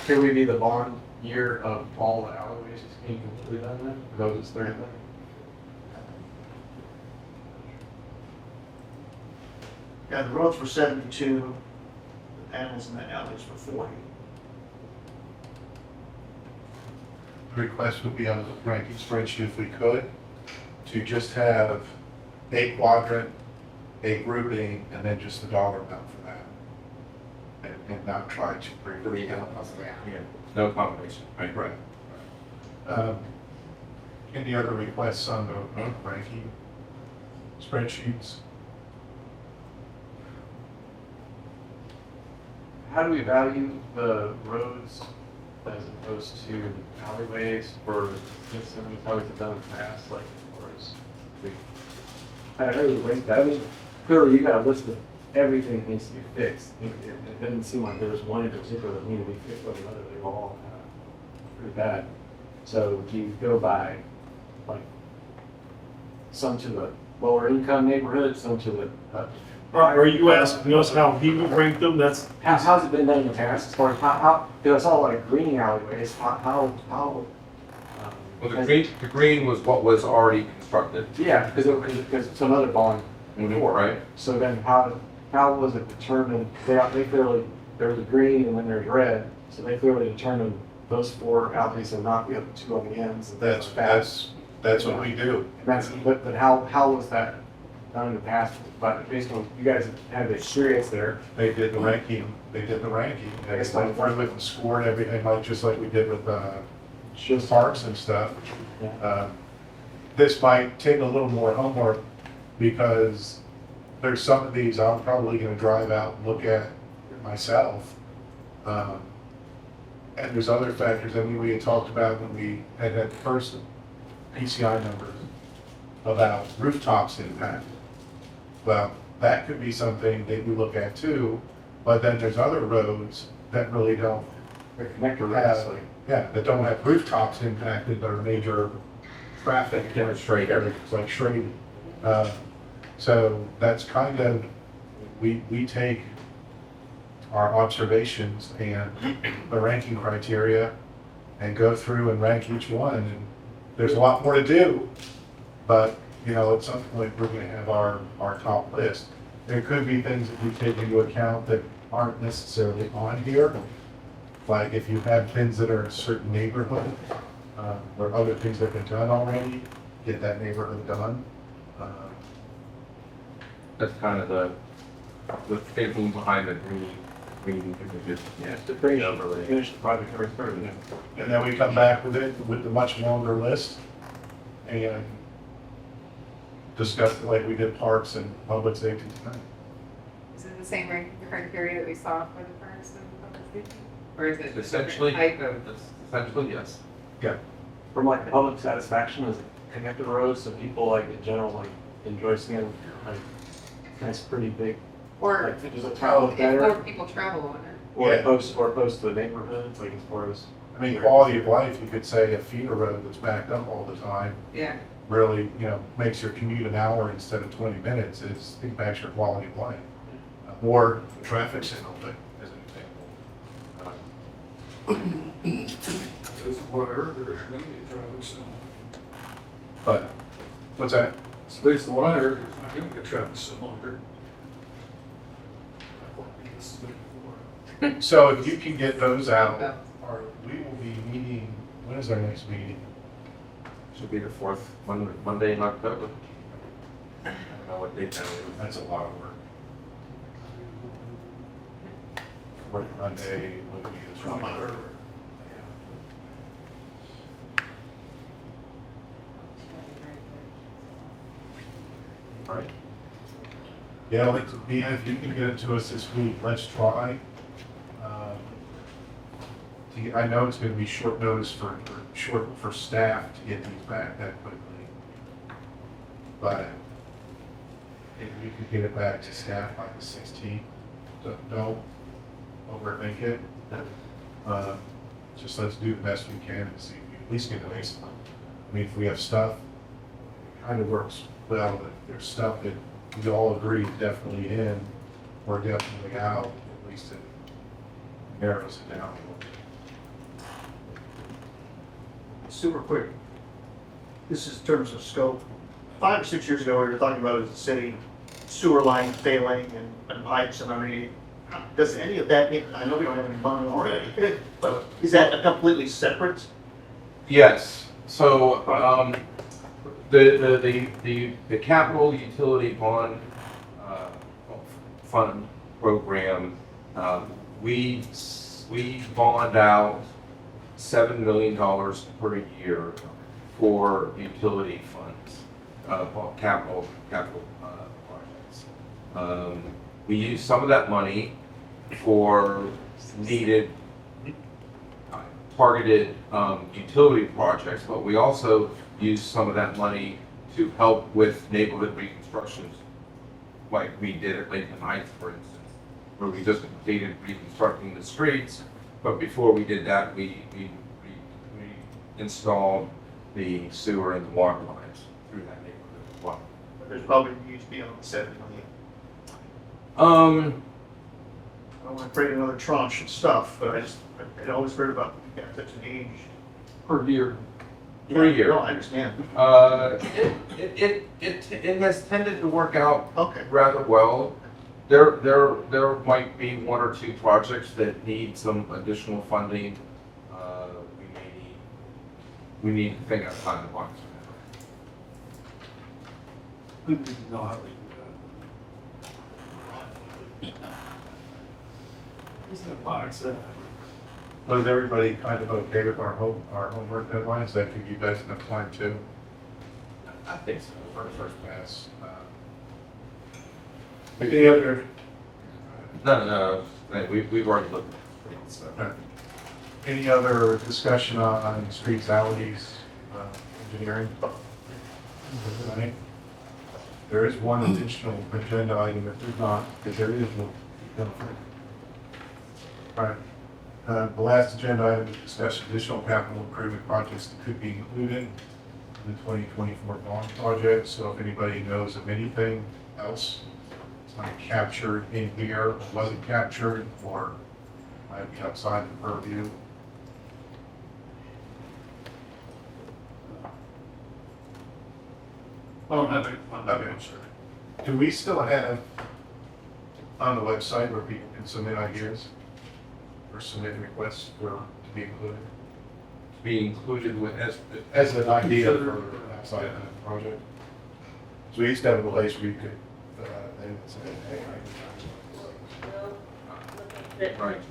Can we be the bond year of all the alleyways? Can you conclude on that? Those is 30 million. Yeah, the roads were 72, the panels and the alleys were 40. The request would be on the ranking spreadsheet if we could, to just have a quadrant, a grouping, and then just the dollar amount for that. And not try to break it down. Yeah, no combination, right? Right. Any other requests on the ranking spreadsheets? How do we value the roads as opposed to alleyways or just how we've done in the past, like, or is we, I don't know, rank that. I mean, clearly you got a list of everything that needs to be fixed. It didn't seem like there was one in particular that needed to be fixed over another. They were all pretty bad. So do you go by, like, some to the lower income neighborhoods, some to the, Are you asking us how he would rank them? That's, how's it been done in the past as far as how, because it's all like green alleyways, how, Well, the green was what was already constructed. yeah, because some other bond before, Right. So then how was it determined, they clearly, there's a green and then there's red, so they clearly determined those 4 alleys and not the other 2 on the ends. And That's what we do. And that's, but how was that done in the past? But based on, you guys have the experience there. They did the ranking, and it's like went with and scored everything, like, just like we did with, just parks and stuff. This might take a little more homework, because there's some of these I'm probably gonna drive out and look at myself. And there's other factors, I mean, we had talked about when we had that first PCI numbers about rooftops impact. Well, that could be something that we look at too, but then there's other roads that really don't have, that don't have rooftops impacted, that are major traffic areas, like Schrader. So that's kind of, we take our observations and the ranking criteria and go through and rank each one, and there's a lot more to do, but you know, at some point we're gonna have our top list. There could be things that we take into account that aren't necessarily on here, like if you have things that are in a certain neighborhood, or other things that have been done already, get that neighborhood done. That's kind of the thinking behind the green images. Yeah, to bring it over, finish the project very thoroughly. And then we come back with it with a much longer list and discuss it like we did parks and public safety tonight. Is it the same ranking criteria that we saw for the first and public safety? Or is it? Essentially, Type of- essentially, yes. Yeah. From like public satisfaction, is it connected roads, so people like in general like enjoy seeing like nice pretty big Or, Like, does it travel if better? more people travel on it. Or Yeah. close to the neighborhoods, like as far as. I mean, quality of life, you could say a feeder road that's backed up all the time Yeah. really, makes your commute an hour instead of 20 minutes. It impacts your quality of life. Or the traffic signal thing, as an example. That's what I heard, there's gonna be a traffic signal. But, what's that? It's based on what I heard, there's not gonna be a traffic signal here. So if you can get those out, or we will be meeting, when is our next meeting? Should be the fourth Monday in October. I don't know what date that is. That's a lot of work. Work Monday, would be the 23rd. Right. Yeah, like, if you can get it to us this week, let's try. I know it's gonna be short notice for staff to get these back that quickly. But if we could get it back to staff by the 16th, don't overthink it. Just let's do the best we can and see if we at least get a nice one. I mean, if we have stuff, it kind of works well, but if there's stuff that we all agree is definitely in or definitely out, at least it narrows it down a little bit. Super quick. This is in terms of scope. 5 or 6 years ago, we were talking about as a city, sewer line failing and pipes and underneath. Does any of that, I know we don't have any money already, but is that a completely separate? Yes, so, the capital utility bond, fund program, we bond out $7 million per year for utility funds, capital projects. We use some of that money for needed targeted utility projects, but we also use some of that money to help with neighborhood reconstructions, like we did at Lincoln Heights, for instance, where we just completed reconstructing the streets. But before we did that, we installed the sewer and the water lines through that neighborhood as well. There's probably needs to be on the 7 million. I don't want to create another tranche of stuff, but I always heard about such an age. Per year. Per year. No, I understand. It has tended to work out Okay. rather well. There might be 1 or 2 projects that need some additional funding. We need to think outside the box. We need to know how they do that. It's a box, Was everybody kind of okay with our homework deadlines? That give you guys enough time too? I think so. For first pass. Any other? No, we've already looked at it, so. Any other discussion on streets, alleys, engineering? Tonight? There is one additional agenda item if there's not, because there is one. All right. The last agenda item is discuss additional capital improvement projects that could be included in the 2024 bond project. So if anybody knows of anything else that's not captured in here, wasn't captured, or might be outside the purview. I don't have any. Okay. Do we still have on the website where people can submit ideas or submit requests for to be included? Be included with, As an idea for outside of the project? So we used to have a place where you could, they would say, hey, Right.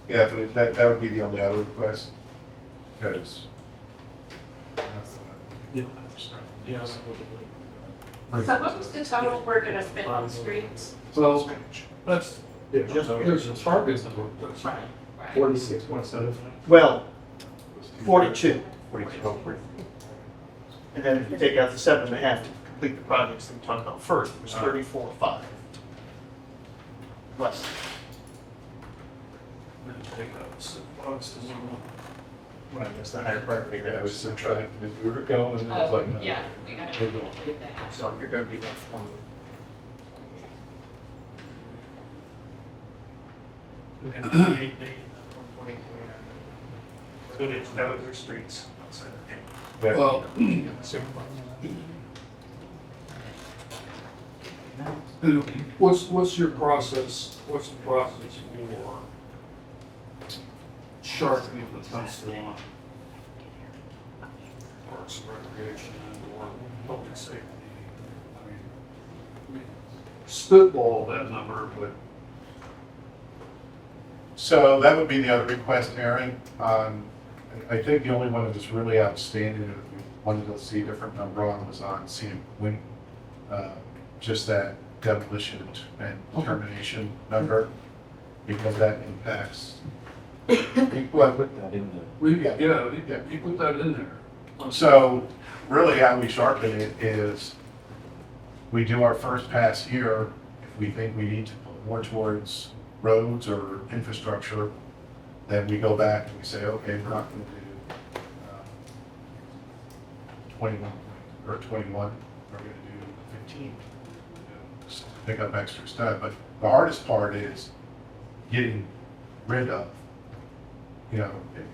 yeah, but that would be the only other request, because. Yes. So what was the total we're gonna spend on the streets? Well, that's, Just there's a target. That's Right. 46.7. Well, 42. And then if you take out the 7.5 to complete the projects that we talked about first, it was 34.5. Less. Right, that's the higher priority. I was trying, we were going, and I was like, no. Yeah, we gotta We're going. get that. So you're gonna be left one. Good, it's no other streets outside of Yeah. Well, what's your process, what's the process for sharpening the pencil on parks and recreation or public safety? I mean, spitball that number, but So that would be the other request, Aaron. I think the only one that was really outstanding that we wanted to see a different number on was on when, just that demolition and termination number, because that impacts. Well, Put that in there. you put that in there. so really how we sharpen it is we do our first pass here. If we think we need to put more towards roads or infrastructure, then we go back and we say, okay, we're not going to do 21 or 21, we're going to do 15. Just to pick up extra stuff. But the hardest part is getting rid of.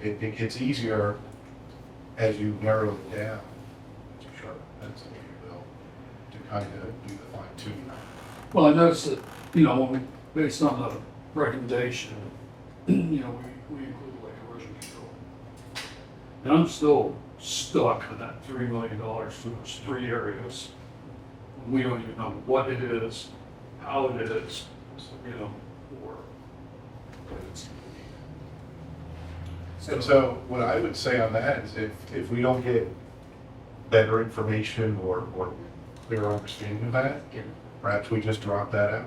It gets easier as you narrow it down, as you sharpen the pencil, if you will, to kind of do the fine tuning. Well, I noticed that, when we, based on the recommendation, we include like erosion control. And I'm still stuck on that $3 million for those 3 areas. We don't even know what it is, how it is, or what it's. And so what I would say on that is if we don't get better information or clearer understanding of that, perhaps we just drop that out.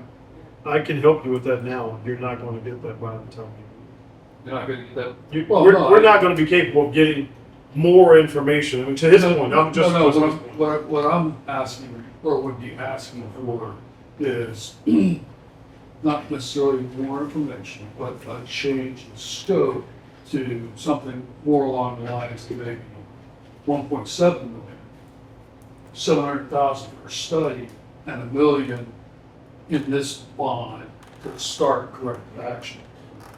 I can help you with that now. You're not going to get that by the time You're not gonna get that. you. Well, no, We're not going to be capable of getting more information. I mean, to his point, I'm just. No, what I'm asking, or would be asking for is not necessarily more information, but a change in scope to something more along the lines of maybe 1.7 million, 700,000 for study, and $1 million in this bond to start corrective action.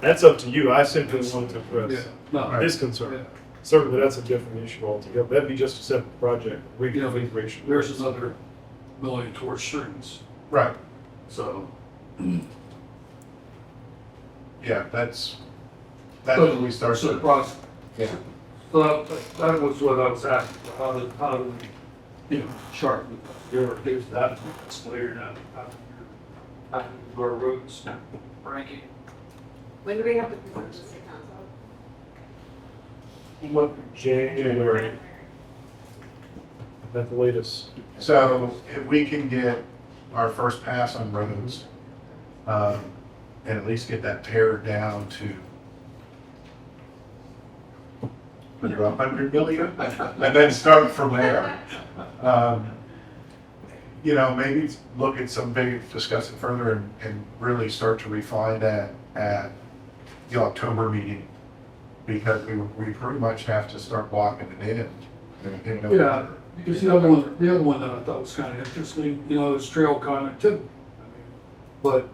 That's up to you. I simply wanted to Yeah, express no, his concern. yeah. Certainly, that's a different issue altogether. That'd be just a separate project, reconfiguration. There's another $1 million towards streets, Right. so. Yeah, that's when we start. So the process. Yeah. So that was what I was asking, how do we, sharpen, here's that, it's clear now, how do our roads, ranking. When do we have to present this to council? What, January, at the latest. So if we can get our first pass on roads, and at least get that pared down to under 100 million, and then start from there. Maybe look at discuss it further and really start to refine that at the October meeting, because we pretty much have to start blocking it in November. Yeah, because the other one that I thought was kind of interesting, is trail connectivity. But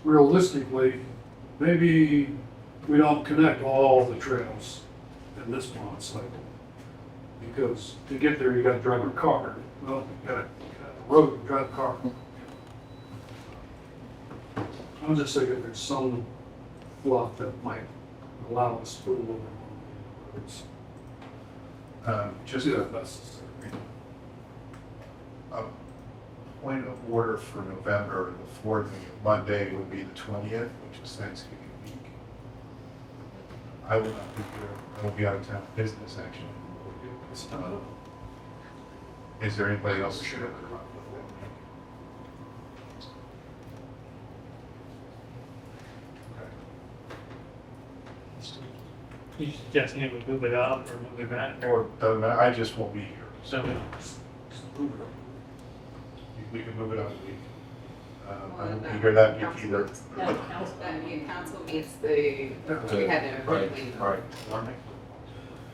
realistically, maybe we don't connect all the trails in this bond cycle. Because to get there, you gotta drive a car. Well, you gotta the road, you drive a car. I'm just thinking there's some fluff that might allow us to put a little bit more roads. Just Yeah, a that's point of order for November, the fourth Monday would be the 20th, which is Thanksgiving week. I will not be here. I will be out of town business actually. Is there anybody else? You suggesting it would move it up or move it back? Or, doesn't matter, I just won't be here. So we can move it up a week. I don't think you're that week either. No, council meets we had an early. Right.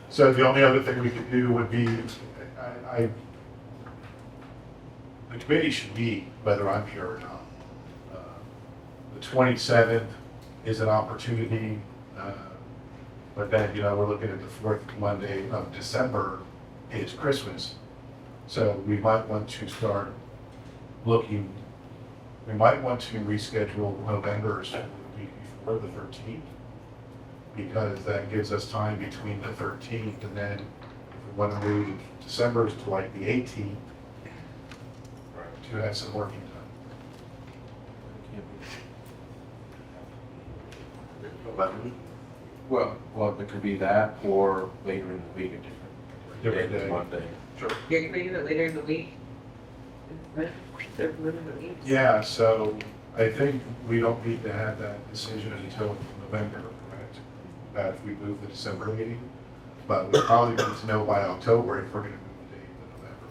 So the only other thing we could do would be, the committee should meet whether I'm here or not. The 27th is an opportunity, but then, we're looking at the fourth Monday of December is Christmas. So we might want to start looking, we might want to reschedule November's the week before the 13th, because that gives us time between the 13th and then if we want to move December's to like the 18th, to have some working time. Well, it could be that or later in the week, a different day, Day. Monday. Sure. You're gonna do it later in the week? Yeah, so I think we don't need to have that decision until November, correct? That if we move the December meeting, but we probably need to know by October if we're gonna move the date to November.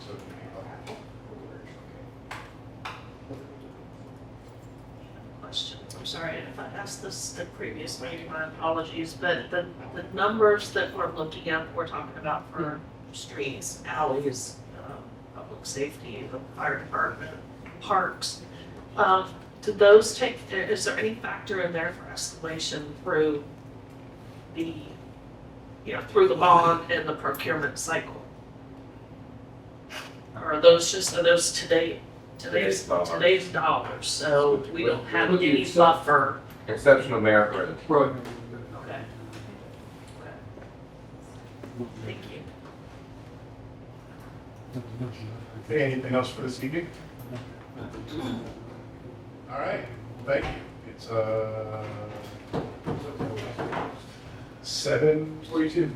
So Question, I'm sorry if I asked this at previous meeting, my apologies, but the numbers that we're looking at, we're talking about for streets, alleys, public safety, the fire department, parks. Do those is there any factor in there for escalation through the, through the bond and the procurement cycle? Or are those today's dollars, so we don't have any buffer? Exceptional merit credit. Right. Okay. Thank you. Okay, anything else for this evening? All right, thank you. It's 7:42.